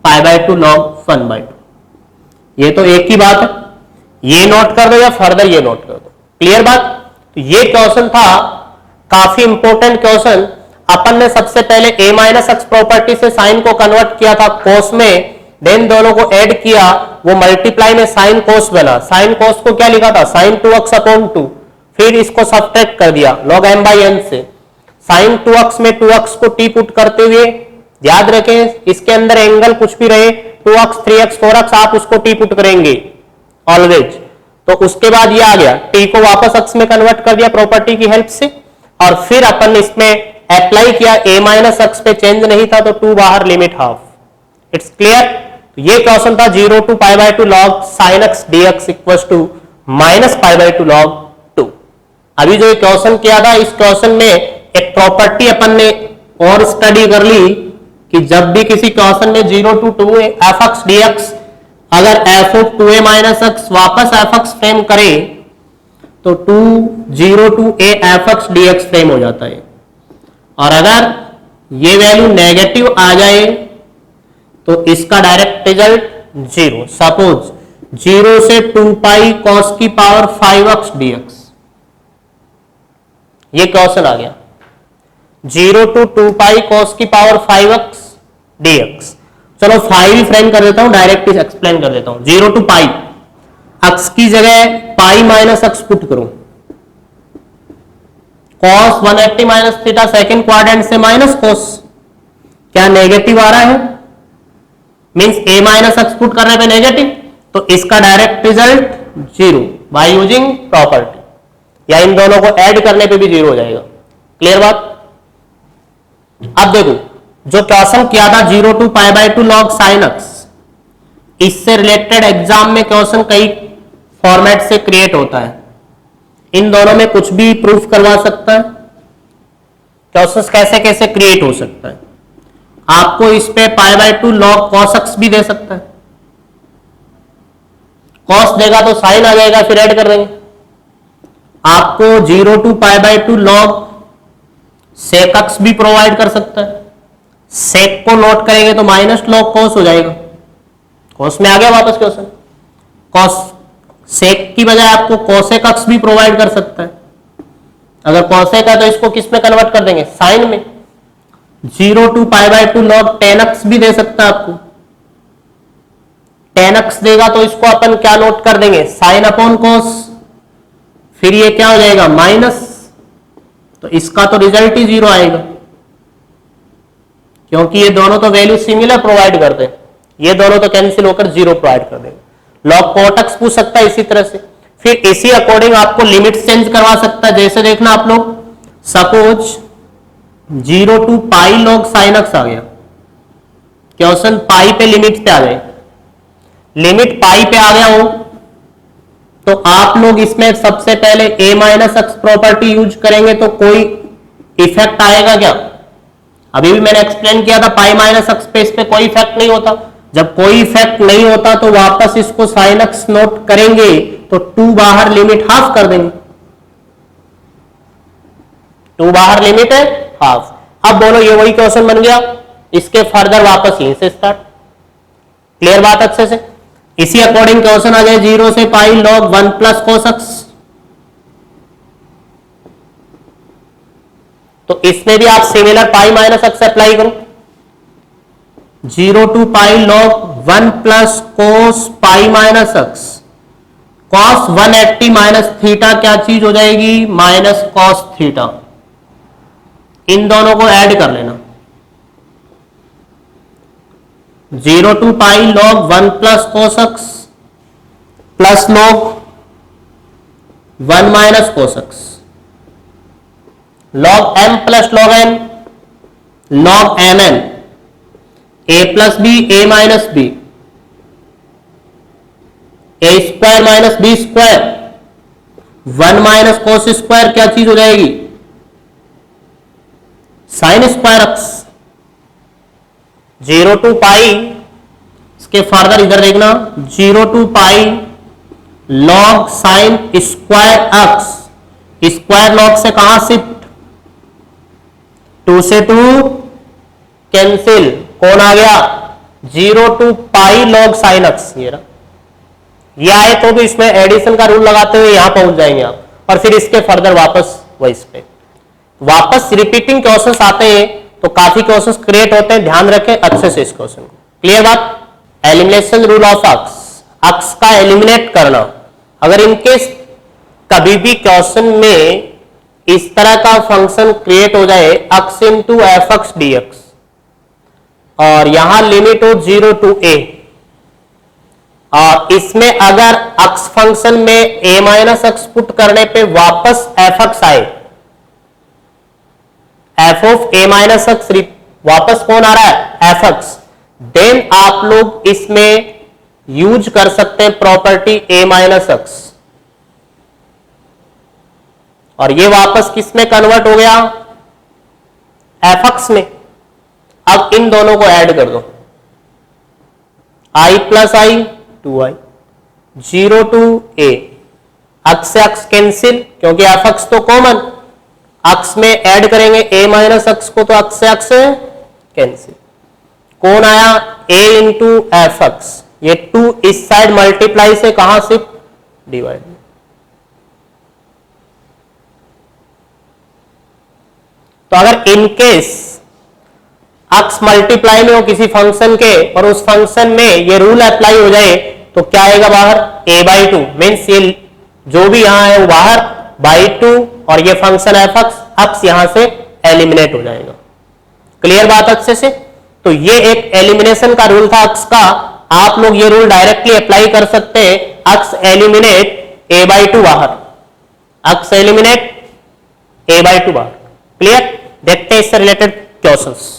पाई बाय 2 log 1 by 2। ये तो एक ही बात है, ये नोट कर दो या फर्दर ये नोट कर दो। क्लियर बात? तो ये क्वेश्चन था, काफी इंपॉर्टेंट क्वेश्चन। अपन ने सबसे पहले a माइनस एक्स प्रॉपर्टी से साइन को कन्वर्ट किया था कोस में, देन दोनों को ऐड किया, वो मल्टीप्लाई में साइन कोस बना। साइन कोस को क्या लिखा था, साइन 2x अपॉन 2, फिर इसको सब्ट्रैक्ट कर दिया log m by n से। साइन 2x में 2x को t पुट करते हुए, याद रखें इसके अंदर एंगल कुछ भी रहे, 2x 3x 4x आप उसको t पुट करेंगे ऑलवेज। तो उसके बाद ये आ गया, t को वापस x में कन्वर्ट कर दिया प्रॉपर्टी की हेल्प से, और फिर अपन ने इसमें अप्लाई किया, a माइनस एक्स पे चेंज नहीं था तो 2 बाहर लिमिट हाफ। It's clear? तो ये क्वेश्चन था 0 to pi by 2 log sin x dx equal to minus pi by 2 log 2। अभी जो क्वेश्चन किया था, इस क्वेश्चन में एक प्रॉपर्टी अपन ने और स्टडी कर ली कि जब भी किसी क्वेश्चन में 0 to 2a f x dx अगर f of 2a minus x वापस एफ एक्स फ्रेम करे तो 0 to a f x dx frame हो जाता है। और अगर ये वैल्यू नेगेटिव आ जाए तो इसका डायरेक्ट रिजल्ट 0। सपोज 0 से 2 पाई कॉस की पावर 5x dx, ये क्वेश्चन आ गया। 0 to 2 पाई कॉस की पावर 5x dx। चलो 5 फ्रेम कर देता हूं, डायरेक्ट एक्सप्लेन कर देता हूं। 0 to पाई, x की जगह पाई माइनस एक्स पुट करूं, cos 180 minus theta second quadrant से माइनस cos, क्या नेगेटिव आ रहा है, means a minus x put करने पे नेगेटिव, तो इसका direct result 0 by using property, या इन दोनों को ऐड करने पे भी 0 हो जाएगा। क्लियर बात? अब देखो जो क्वेश्चन किया था 0 to pi by 2 log sin x, इससे रिलेटेड एग्जाम में क्वेश्चन कई फॉर्मेट से क्रिएट होता है। इन दोनों में कुछ भी प्रूफ करवा सकता है, क्वेश्चन कैसे कैसे क्रिएट हो सकता है। आपको इस पे पाई बाय 2 log cos x भी दे सकता है, cos देगा तो साइन आ जाएगा, फिर ऐड कर देंगे। आपको 0 to pi by 2 log sec x भी प्रोवाइड कर सकता है, सेक को नोट करेंगे तो माइनस लॉग कॉस हो जाएगा, कॉस में आ गया वापस क्वेश्चन। कॉस सेक की बजाय आपको कॉसेक अक्स भी प्रोवाइड कर सकता है, अगर कॉसेक है तो इसको किस में कन्वर्ट कर देंगे, साइन में। 0 to π/2 log tan x भी दे सकता है आपको, tan x देगा तो इसको अपन क्या नोट कर देंगे, साइन अपॉन कॉस, फिर ये क्या हो जाएगा माइनस, तो इसका तो रिजल्ट ही 0 आएगा, क्योंकि ये दोनों तो वैल्यू सिमिलर प्रोवाइड करते हैं, ये दोनों तो कैंसिल होकर 0 प्रोवाइड कर देंगे। लॉग cot x पूछ सकता है इसी तरह से, फिर इसी अकॉर्डिंग आपको लिमिट चेंज करवा सकता है। जैसे देखना आप लोग, suppose 0 to π log sin x आ गया, क्वेश्चन पाई पे लिमिट पे आ गए, लिमिट पाई पे आ गया हो तो आप लोग इसमें सबसे पहले a minus x property use करेंगे तो कोई इफेक्ट आएगा क्या? अभी भी मैंने एक्सप्लेन किया था पाई माइनस एक्स पे इस पे कोई इफेक्ट नहीं होता। जब कोई इफेक्ट नहीं होता तो वापस इसको साइन एक्स नोट करेंगे तो 2 बाहर लिमिट हाफ कर देंगे, 2 बाहर लिमिट है हाफ। अब बोलो ये वही क्वेश्चन बन गया, इसके फर्दर वापस यहीं से स्टार्ट। क्लियर बात अच्छे से? इसी अकॉर्डिंग क्वेश्चन आ जाए 0 से pi log 1 plus cos x, तो इसमें भी आप सिमिलर पाई माइनस एक्स अप्लाई करो। 0 to π log 1 plus cos pi minus x, cos 180 minus theta क्या चीज हो जाएगी, माइनस कॉस थीटा। इन दोनों को ऐड कर लेना, 0 to π log 1 plus cos x plus log 1 minus cos x, log m plus log n, log mn, a plus b a minus b, a square minus b square, 1 minus cos square क्या चीज हो जाएगी, sign square x. 0 to π, इसके further इधर देखना, 0 to π log sign square x, square log से कहां shift, 2 से 2 कैंसिल, कौन आ गया 0 to π log साइन एक्स। ये आए तो भी इसमें एडिशन का रूल लगाते हुए यहां पहुंच जाएंगे आप, और फिर इसके फर्दर वापस वही इस पे वापस रिपीटिंग क्वेश्चंस आते हैं तो काफी क्वेश्चंस क्रिएट होते हैं, ध्यान रखें अच्छे से इस क्वेश्चन को। क्लियर बात? Elimination rule of x, x का एलिमिनेट करना। अगर इनकेस कभी भी क्वेश्चन में इस तरह का फंक्शन क्रिएट हो जाए x into F x d x, और यहां लिमिट हो 0 to a, और इसमें अगर एक्स फंक्शन में a माइनस एक्स पुट करने पे वापस एफ एक्स आए, F of a minus x वापस कौन आ रहा है एफ एक्स, देन आप लोग इसमें यूज कर सकते हैं प्रॉपर्टी a माइनस एक्स, और ये वापस किस में कन्वर्ट हो गया एफ एक्स में। अब इन दोनों को ऐड कर दो, i plus I 2i, 0 to a, x से एक्स कैंसिल क्योंकि एफ एक्स तो कॉमन, एक्स में ऐड करेंगे a माइनस एक्स को तो एक्स से एक्स कैंसिल, कौन आया a इंटू एफ एक्स, ये 2 इस साइड मल्टीप्लाई से कहां शिफ्ट डिवाइड। तो अगर इनकेस एक्स मल्टीप्लाई में हो किसी फंक्शन के और उस फंक्शन में ये रूल अप्लाई हो जाए तो क्या आएगा बाहर a/2, मीन्स ये जो भी यहां है वो बाहर बाई 2, और ये फंक्शन एफ एक्स यहां से एलिमिनेट हो जाएगा। क्लियर बात अच्छे से? तो ये एक एलिमिनेशन का रूल था एक्स का, आप लोग ये रूल डायरेक्टली अप्लाई कर सकते हैं, एक्स एलिमिनेट a/2 बाहर, एक्स एलिमिनेट a/2 बाहर। क्लियर? देखते हैं इससे रिलेटेड क्वेश्चंस।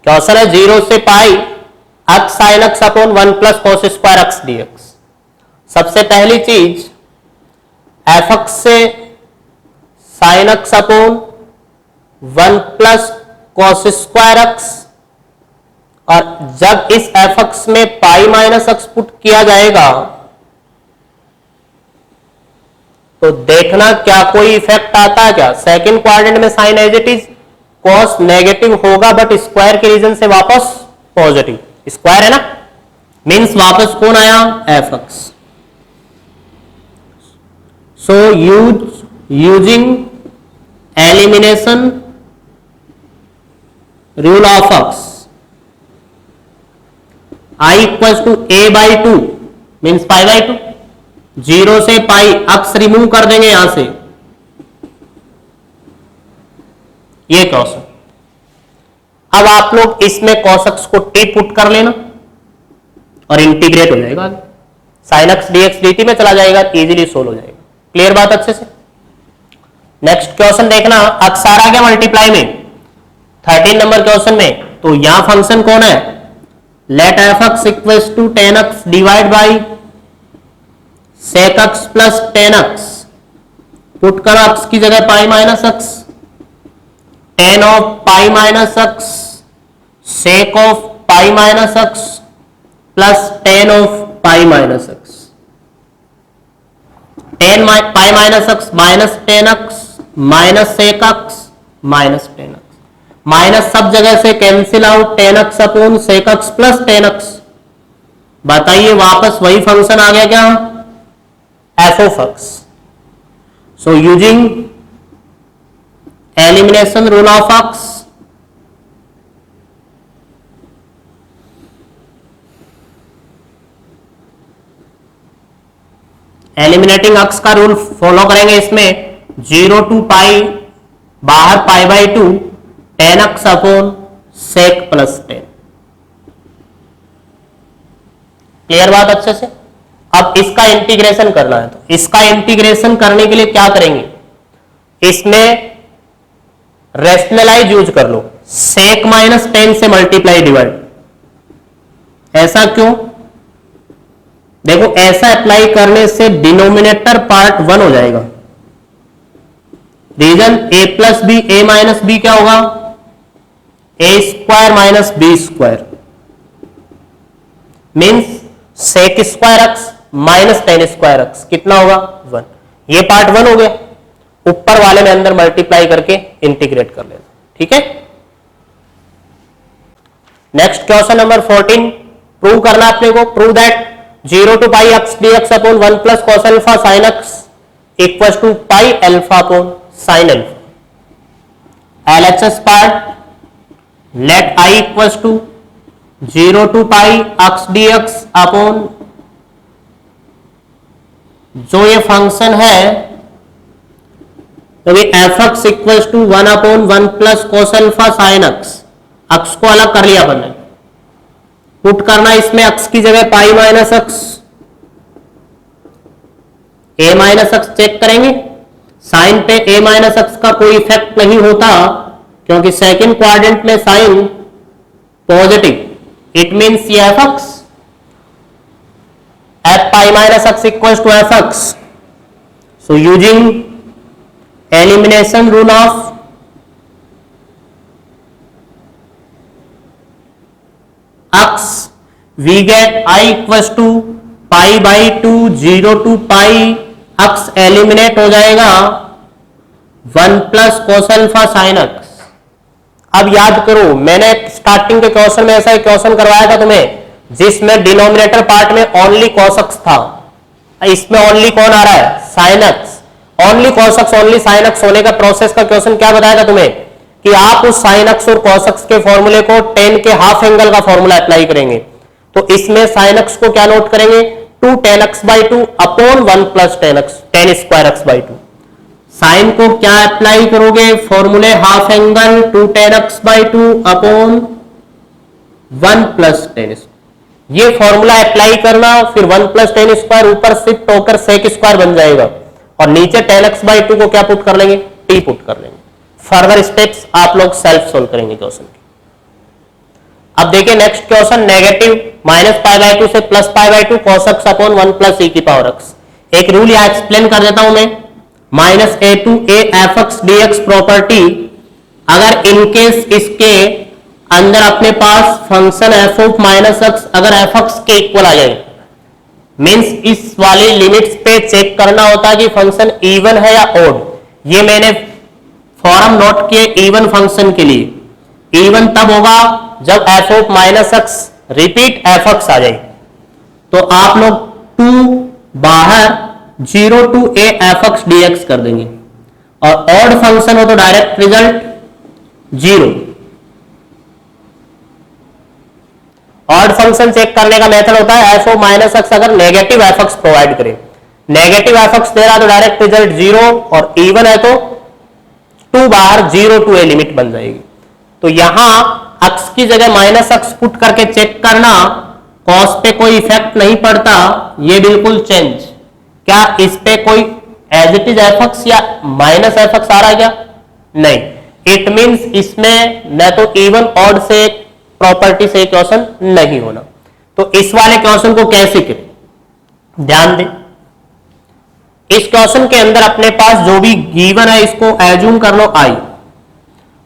क्वेश्चन है 0 से pi x sine x upon 1 plus cos square x dx. सबसे पहली चीज एफ एक्स से sine x upon 1 plus cos square x, और जब इस एफ एक्स में पाई माइनस एक्स पुट किया जाएगा तो देखना क्या कोई इफेक्ट आता है क्या। सेकंड क्वाड्रेंट में sine as it is, cos negative होगा बट स्क्वायर के रीजन से वापस पॉजिटिव, स्क्वायर है ना, मींस वापस कौन आया, f x. So using elimination rule of x, i equal to a by two means pi by two, zero से पाई, अक्स रिमूव कर देंगे यहां से, ये क्वेश्चन। अब आप लोग इसमें cos x को टी पुट कर लेना और इंटीग्रेट हो जाएगा, sin x dx dt में चला जाएगा, इजीली सोल्व हो जाएगा। क्लियर बात अच्छे से। नेक्स्ट क्वेश्चन देखना, अक्स आ गया मल्टीप्लाई में 13 नंबर क्वेश्चन में, तो यहां फंक्शन कौन है, let f x equals to tan x divide by sec x plus tan x, put करो एक्स की जगह pi minus x, tan of pi minus x sec of pi minus x plus tan of pi minus x, tan pi minus x minus tan x minus sec x minus tan x, minus सब जगह से cancel out, tan x upon sec x plus tan x. बताइए वापस वही function आ गया क्या, f of x. So using elimination rule of x, eliminating x का रूल फॉलो करेंगे इसमें, जीरो टू पाई, बाहर pi by two, tan x upon sec plus tan. Clear बात अच्छे से। अब इसका इंटीग्रेशन करना है, तो इसका इंटीग्रेशन करने के लिए क्या करेंगे, इसमें रेशनलाइज यूज कर लो, सेक माइनस टेन से मल्टीप्लाई डिवाइड। ऐसा क्यों, देखो ऐसा अप्लाई करने से डिनोमिनेटर पार्ट 1 हो जाएगा, reason a plus b, a minus b क्या होगा, a square minus b square, means sec square x minus tan square x कितना होगा 1, ये पार्ट 1 हो गया, ऊपर वाले में अंदर मल्टीप्लाई करके इंटीग्रेट कर लेना, ठीक है। नेक्स्ट क्वेश्चन नंबर 14, प्रूव करना अपने को, prove that zero to pi x d x upon one plus cos alpha sine x equal to pi alpha upon sine alpha. LHS part, let I equal to zero to pi x d x upon, जो ये function है तो ये f x equal to one upon one plus cos alpha sine x, x को अलग कर लिया अपन ने, पुट करना इसमें एक्स की जगह पाई माइनस एक्स, ए माइनस एक्स चेक करेंगे, साइन पे ए माइनस एक्स का कोई इफेक्ट नहीं होता क्योंकि सेकंड क्वाड्रेंट में साइन पॉजिटिव, इट मींस ये f x, f pi minus x equal to f x. So using elimination rule of x, we get i equal to pi by two, zero to pi, x eliminate हो जाएगा, one plus cos alpha sine x. अब याद करो मैंने starting के question में ऐसा एक क्वेश्चन करवाया था तुम्हें जिसमें डिनोमिनेटर पार्ट में ओनली कॉस एक्स था, इसमें ओनली कौन आ रहा है, sine x, only cos x only sine x होने का प्रोसेस का क्वेश्चन क्या बताया था तुम्हें कि आप उस साइन एक्स और कॉस एक्स के फॉर्मूले को टेन के हाफ एंगल का फॉर्मूला अप्लाई करेंगे, तो इसमें साइन एक्स को क्या नोट करेंगे, two tan x by two upon one plus tan x, tan square x by two. Sine को क्या अप्लाई करोगे, फॉर्मूले half angle two tan x by two upon one plus tan, ये formula apply करना, फिर one plus tan square ऊपर shift होकर sec square बन जाएगा और नीचे टेन एक्स बाई टू को क्या पुट कर लेंगे, टी पुट कर लेंगे। फर्दर स्टेप्स आप लोग सेल्फ सोल्व करेंगे क्वेश्चन की। अब देखिए next question, negative minus pi by two से plus pi by two cos x upon one plus e की पावर एक्स। एक रूल यहां एक्सप्लेन कर देता हूं मैं, minus a to a f x d x property, अगर इनकेस इसके अंदर अपने पास function F of minus x अगर एफ एक्स के इक्वल आ जाए, मींस इस वाली लिमिट्स पे चेक करना होता है कि फंक्शन इवन है या ओड। ये मैंने फॉर्म नोट किए इवन फंक्शन के लिए। इवन तब होगा जब f of minus x repeat f x आ जाए, तो आप लोग 2 बाहर 0 to a f x d x कर देंगे, और ऑड फंक्शन हो तो direct result 0। Odd function check करने का मेथड होता है एफ ऑफ माइनस एक्स अगर नेगेटिव एफ एक्स प्रोवाइड करे, नेगेटिव एफ एक्स दे रहा तो डायरेक्ट रिजल्ट 0, और इवन है तो 2 बाहर 0 टू ए लिमिट बन जाएगी। तो यहां एक्स की जगह माइनस एक्स पुट करके चेक करना, कॉस पे कोई इफेक्ट नहीं पड़ता, ये बिल्कुल चेंज। क्या इस पे कोई as it is f x या माइनस एफ एक्स आ रहा है क्या? नहीं। इट मींस इसमें न तो इवन ऑड से प्रॉपर्टी से क्वेश्चन नहीं होना। तो इस वाले क्वेश्चन को कैसे करें, ध्यान दें। इस क्वेश्चन के अंदर अपने पास जो भी गिवन है इसको एज्यूम कर लो आई,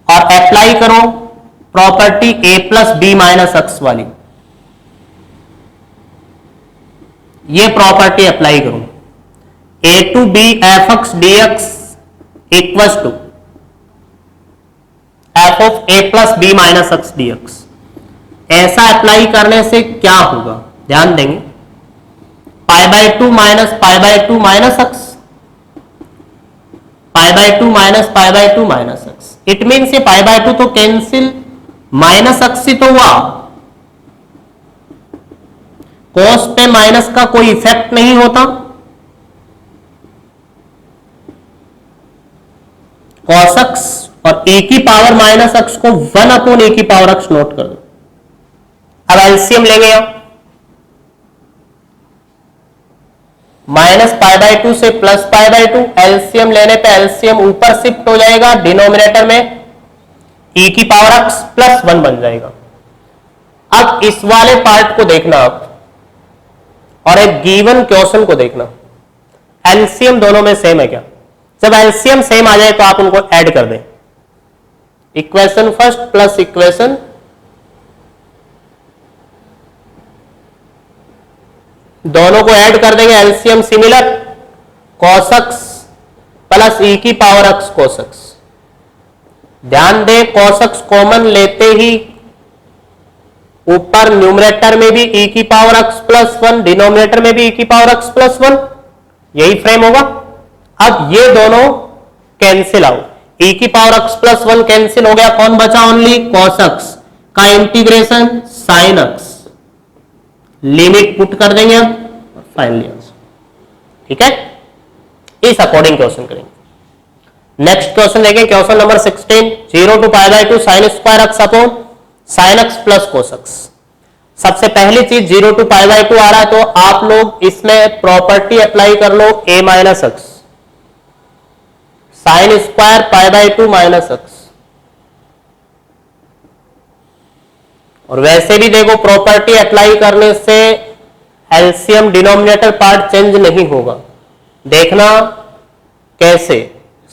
और अप्लाई करो property a plus b minus x वाली। ये प्रॉपर्टी अप्लाई करो, a to b f x d x equal to f of a plus b minus x d x. ऐसा अप्लाई करने से क्या होगा, ध्यान देंगे। Pi by 2 minus pi by 2 minus x, pi by 2 minus pi by 2 minus x. It means ये pi by 2 तो cancel, minus x ही तो हुआ, कॉस पे माइनस का कोई इफेक्ट नहीं होता। कॉस एक्स और ए की पावर माइनस एक्स को 1 अपॉन ए की पावर एक्स नोट कर दो। अब एलसीएम लेंगे यहां, माइनस पाई बाय 2 से प्लस पाई बाय 2, एलसीएम लेने पे एलसीएम ऊपर शिफ्ट हो जाएगा, डिनोमिनेटर में e की पावर x प्लस 1 बन जाएगा। अब इस वाले पार्ट को देखना आप, और एक गिवन क्वेश्चन को देखना, एलसीएम दोनों में सेम है क्या? जब एलसीएम सेम आ जाए तो आप उनको ऐड कर दें, इक्वेशन फर्स्ट प्लस इक्वेशन दोनों को ऐड कर देंगे, LCM similar, cos x plus e की पावर x cos x। ध्यान दें cos x कॉमन लेते ही ऊपर न्यूमरेटर में भी e की पावर x प्लस 1, डिनोमिनेटर में भी e की पावर x प्लस 1, यही फ्रेम होगा। अब ये दोनों कैंसिल आउट, e की पावर x प्लस 1 कैंसिल हो गया, कौन बचा? ओनली cos x का integration sin x, limit put कर देंगे अब, फाइनली आंसर। ठीक है, इस अकॉर्डिंग क्वेश्चन करेंगे। नेक्स्ट क्वेश्चन देखें, question number 16, 0 to pi by 2 sine square x upon sine x plus cos x. सबसे पहली चीज 0 टू पाई बाय 2 आ रहा है, तो आप लोग इसमें प्रॉपर्टी अप्लाई कर लो a minus x sine square pi by 2 minus x. और वैसे भी देखो प्रॉपर्टी अप्लाई करने से एलसीएम डिनोमिनेटर पार्ट चेंज नहीं होगा। देखना कैसे,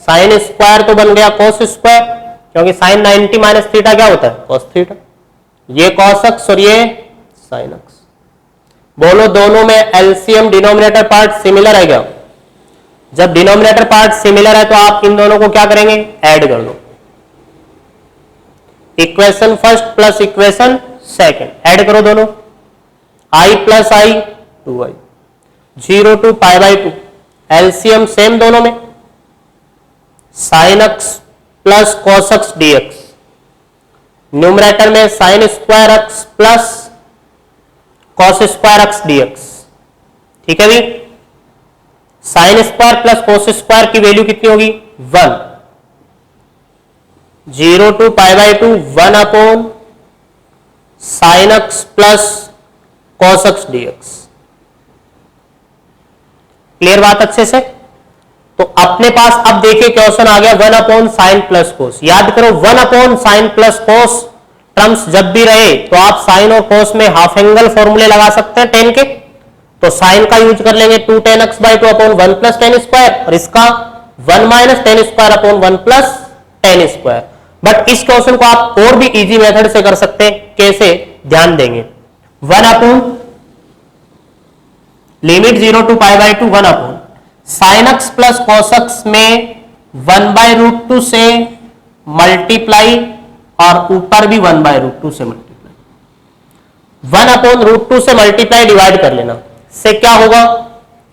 साइन स्क्वायर तो बन गया कोस स्क्वायर, क्योंकि साइन 90 माइनस थीटा क्या होता है? Cos theta. ये कॉस एक्स और ये साइन एक्स, बोलो दोनों में एलसीएम डिनोमिनेटर पार्ट सिमिलर है क्या? जब डिनोमिनेटर पार्ट सिमिलर है तो आप इन दोनों को क्या करेंगे? ऐड कर दो, equation first plus equation second, add करो दोनों, i plus I 2i, 0 to pi by 2, LCM same दोनों में, sine x plus cos x d x, numerator में sine square x plus cos square x d x. ठीक है भी, sine square plus cos square की value कितनी होगी? 1, 0 to pi by 2 1 upon sine x plus cos x d x. Clear बात अच्छे से? तो अपने पास अब देखिए क्वेश्चन आ गया 1 अपॉन साइन प्लस कोस। याद करो 1 upon sign plus cos terms जब भी रहे तो आप साइन और कोस में हाफ एंगल फॉर्मूले लगा सकते हैं टेन के। तो साइन का यूज कर लेंगे 2 tan x by 2 upon 1 plus tan square, और इसका 1 minus tan square upon 1 plus tan square. But इस क्वेश्चन को आप और भी इजी मेथड से कर सकते हैं। कैसे? ध्यान देंगे, 1 upon limit 0 to pi by 2 1 upon sine x plus cos x में 1/√2 से मल्टीप्लाई और ऊपर भी 1/√2 से मल्टीप्लाई, 1/√2 से मल्टीप्लाई डिवाइड कर लेना, इससे क्या होगा,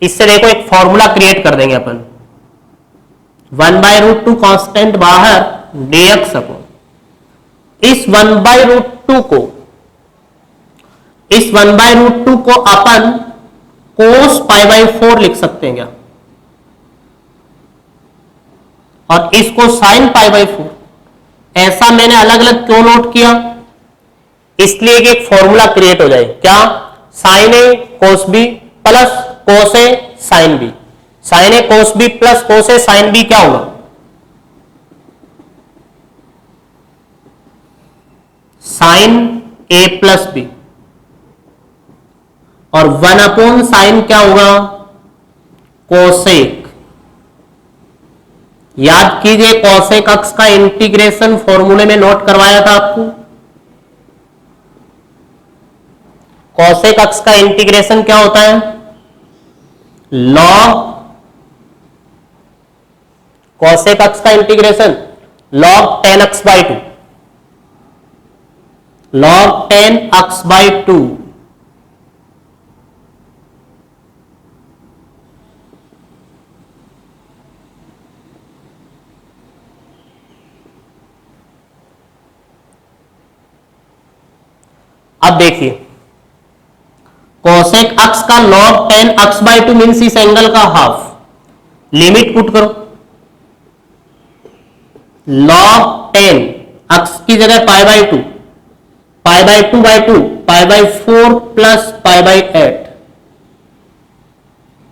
इससे देखो एक फॉर्मूला क्रिएट कर देंगे अपन, 1/√2 कांस्टेंट बाहर dx अपॉन इस 1/√2 को, इस 1/√2 को अपन cos π/4 लिख सकते हैं क्या, और इसको sin π/4। ऐसा मैंने अलग अलग क्यों नोट किया, इसलिए कि एक फॉर्मूला क्रिएट हो जाए, क्या, sin a cos b plus cos a sin b, sin a cos b plus cos a sin b क्या होगा, sin a प्लस b, और 1/sin क्या होगा, कोसेक। याद कीजिए कोसेक अक्ष का इंटीग्रेशन फॉर्मूले में नोट करवाया था आपको, कोसेक अक्ष का इंटीग्रेशन क्या होता है, लॉग, कोसेक अक्ष का integration log 10x/2, log 10x/2, अब देखिए कोसेक अक्ष का log 10x/2 मीन्स इस एंगल का हाफ, लिमिट पुट करो, log 10 अक्ष की जगह π/2, π/2/2 π/4 प्लस π/8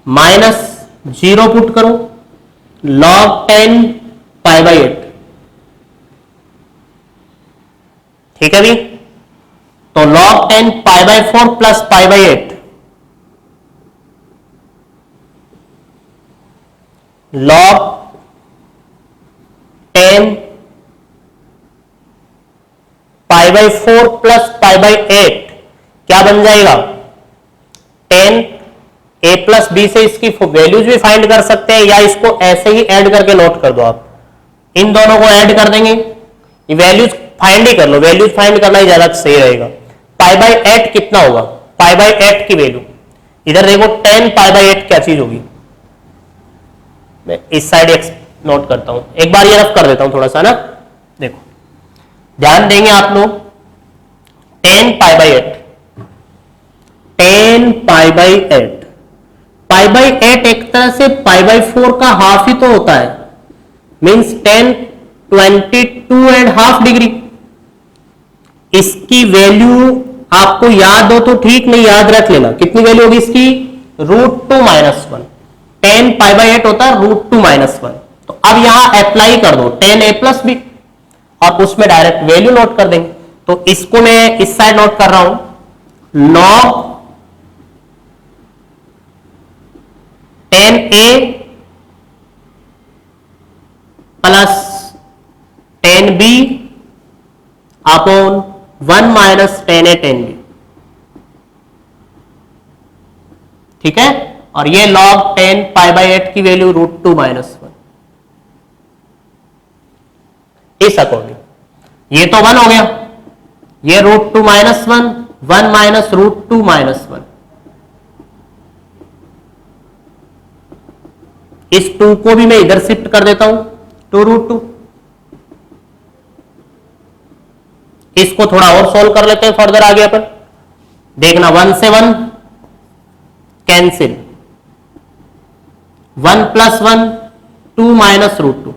माइनस 0 पुट करो, log 10 π/8, ठीक है भी, तो log 10 π/4 प्लस π/8, log 10 π/4 प्लस π/8 क्या बन जाएगा, 10 a प्लस b से इसकी वैल्यूज भी फाइंड कर सकते हैं, या इसको ऐसे ही ऐड करके नोट कर दो, आप इन दोनों को ऐड कर देंगे, ये वैल्यूज फाइंड ही कर लो, वैल्यूज फाइंड करना ही ज्यादा सही रहेगा। π/8 कितना होगा, π/8 की वैल्यू इधर देखो 10 π/8 क्या चीज होगी, मैं इस साइड एक्स नोट करता हूं, एक बार ये रफ कर देता हूं थोड़ा सा ना, देखो ध्यान देंगे आप लोग, 10 π/8, 10 π/8, π/8 एक तरह से π/4 का हाफ ही तो होता है, मींस 10 22.5 डिग्री। इसकी वैल्यू आपको याद हो तो ठीक, नहीं याद रख लेना, कितनी वैल्यू होगी इसकी, √2-1, 10 π/8 होता है √2-1, तो अब यहां अप्लाई कर दो 10 a प्लस बी, और उसमें डायरेक्ट वैल्यू नोट कर देंगे, तो इसको मैं इस साइड नोट कर रहा हूं, log 10a plus 10b upon 1 minus 10a 10b, ठीक है, और ये log 10 π/8 की वैल्यू √2-1, इस अकॉर्डिंग ये तो 1 हो गया, ये √2-1, 1 माइनस √2-1, इस 2 को भी मैं इधर शिफ्ट कर देता हूं टू √2, इसको थोड़ा और सोल्व कर लेते हैं फर्दर आगे अपन, देखना 1 से 1 कैंसिल, 1 प्लस 1 2 माइनस √2,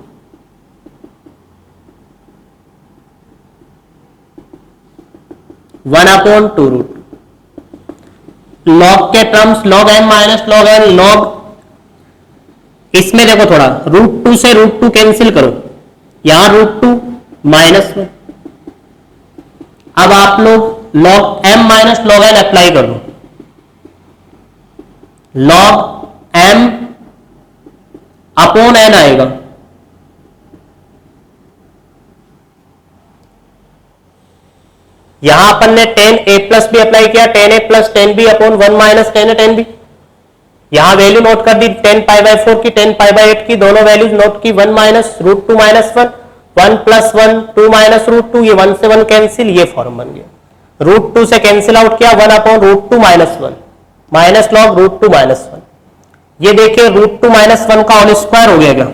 1/2 log के terms log m minus log n, log इसमें देखो थोड़ा √2 से √2 कैंसिल करो, यहां √2 -1, अब आप लोग log m minus log n apply कर दो, log m अपॉन n आएगा, यहां अपन ने 10a प्लस बी अप्लाई किया, 10a plus 10b upon 1 minus 10a 10b, यहां वैल्यू नोट कर दी 10π/4 की, 10π/8 की, दोनों वैल्यूज नोट की, 1 minus root 2 minus 1, 1 plus 1 2 minus root 2, ये 1 से 1 कैंसिल, ये फॉर्म बन गया। रूट 2 से कैंसिल आउट किया, 1 upon root 2 minus 1, minus log root 2 minus 1। ये देखिए रूट 2 माइनस 1 का होल स्क्वायर हो गया क्या?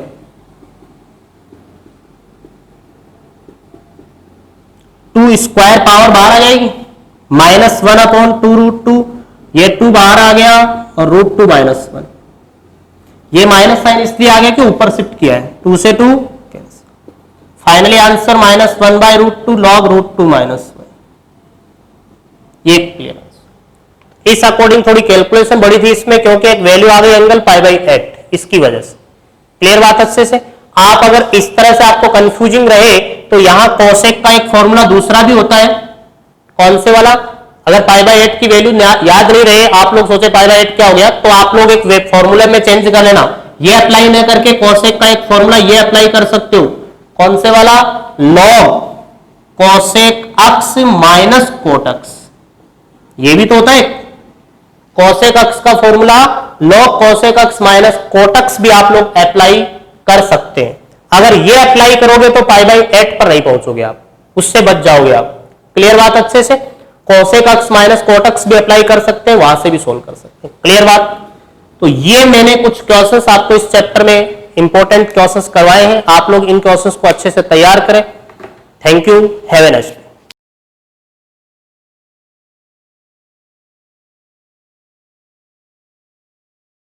2 स्क्वायर पावर बाहर आ जाएगी, माइनस 1 अपॉन 2 रूट 2, ये 2 बाहर आ गया और रूट 2 माइनस 1। ये माइनस साइन इसलिए आ गया कि ऊपर शिफ्ट किया है, 2 से 2 cancel. Finally answer minus 1/√2 log root 2 minus 1। ये क्लियर। इस अकॉर्डिंग थोड़ी कैलकुलेशन बड़ी थी इसमें, क्योंकि एक वैल्यू आ गई एंगल π/8, इसकी वजह से। क्लियर बात अच्छे से? आप अगर इस तरह से आपको कंफ्यूजिंग रहे तो यहां कोसेक का एक फॉर्मूला दूसरा भी होता है। कौन से वाला? अगर π/8 की वैल्यू याद नहीं रहे, आप लोग सोचे π/8 क्या हो गया, तो आप लोग एक फॉर्मूले में चेंज कर लेना। ये अप्लाई न करके कोसेक का एक फॉर्मूला ये अप्लाई कर सकते हो। कौन से वाला? Log cosec x minus cot x. ये भी तो होता है कोसेक अक्स का formula, log cosec x minus cot x भी आप लोग अप्लाई कर सकते हैं। अगर ये अप्लाई करोगे तो π/8 पर नहीं पहुंचोगे आप, उससे बच जाओगे आप। क्लियर बात अच्छे से? Cosec x minus cot x भी अप्लाई कर सकते हैं, वहां से भी सोल्व कर सकते हैं। क्लियर बात? तो ये मैंने कुछ क्वेश्चंस आपको इस चैप्टर में इंपॉर्टेंट क्वेश्चंस करवाए हैं। आप लोग इन क्वेश्चंस को अच्छे से तैयार करें। Thank you, have a nice day.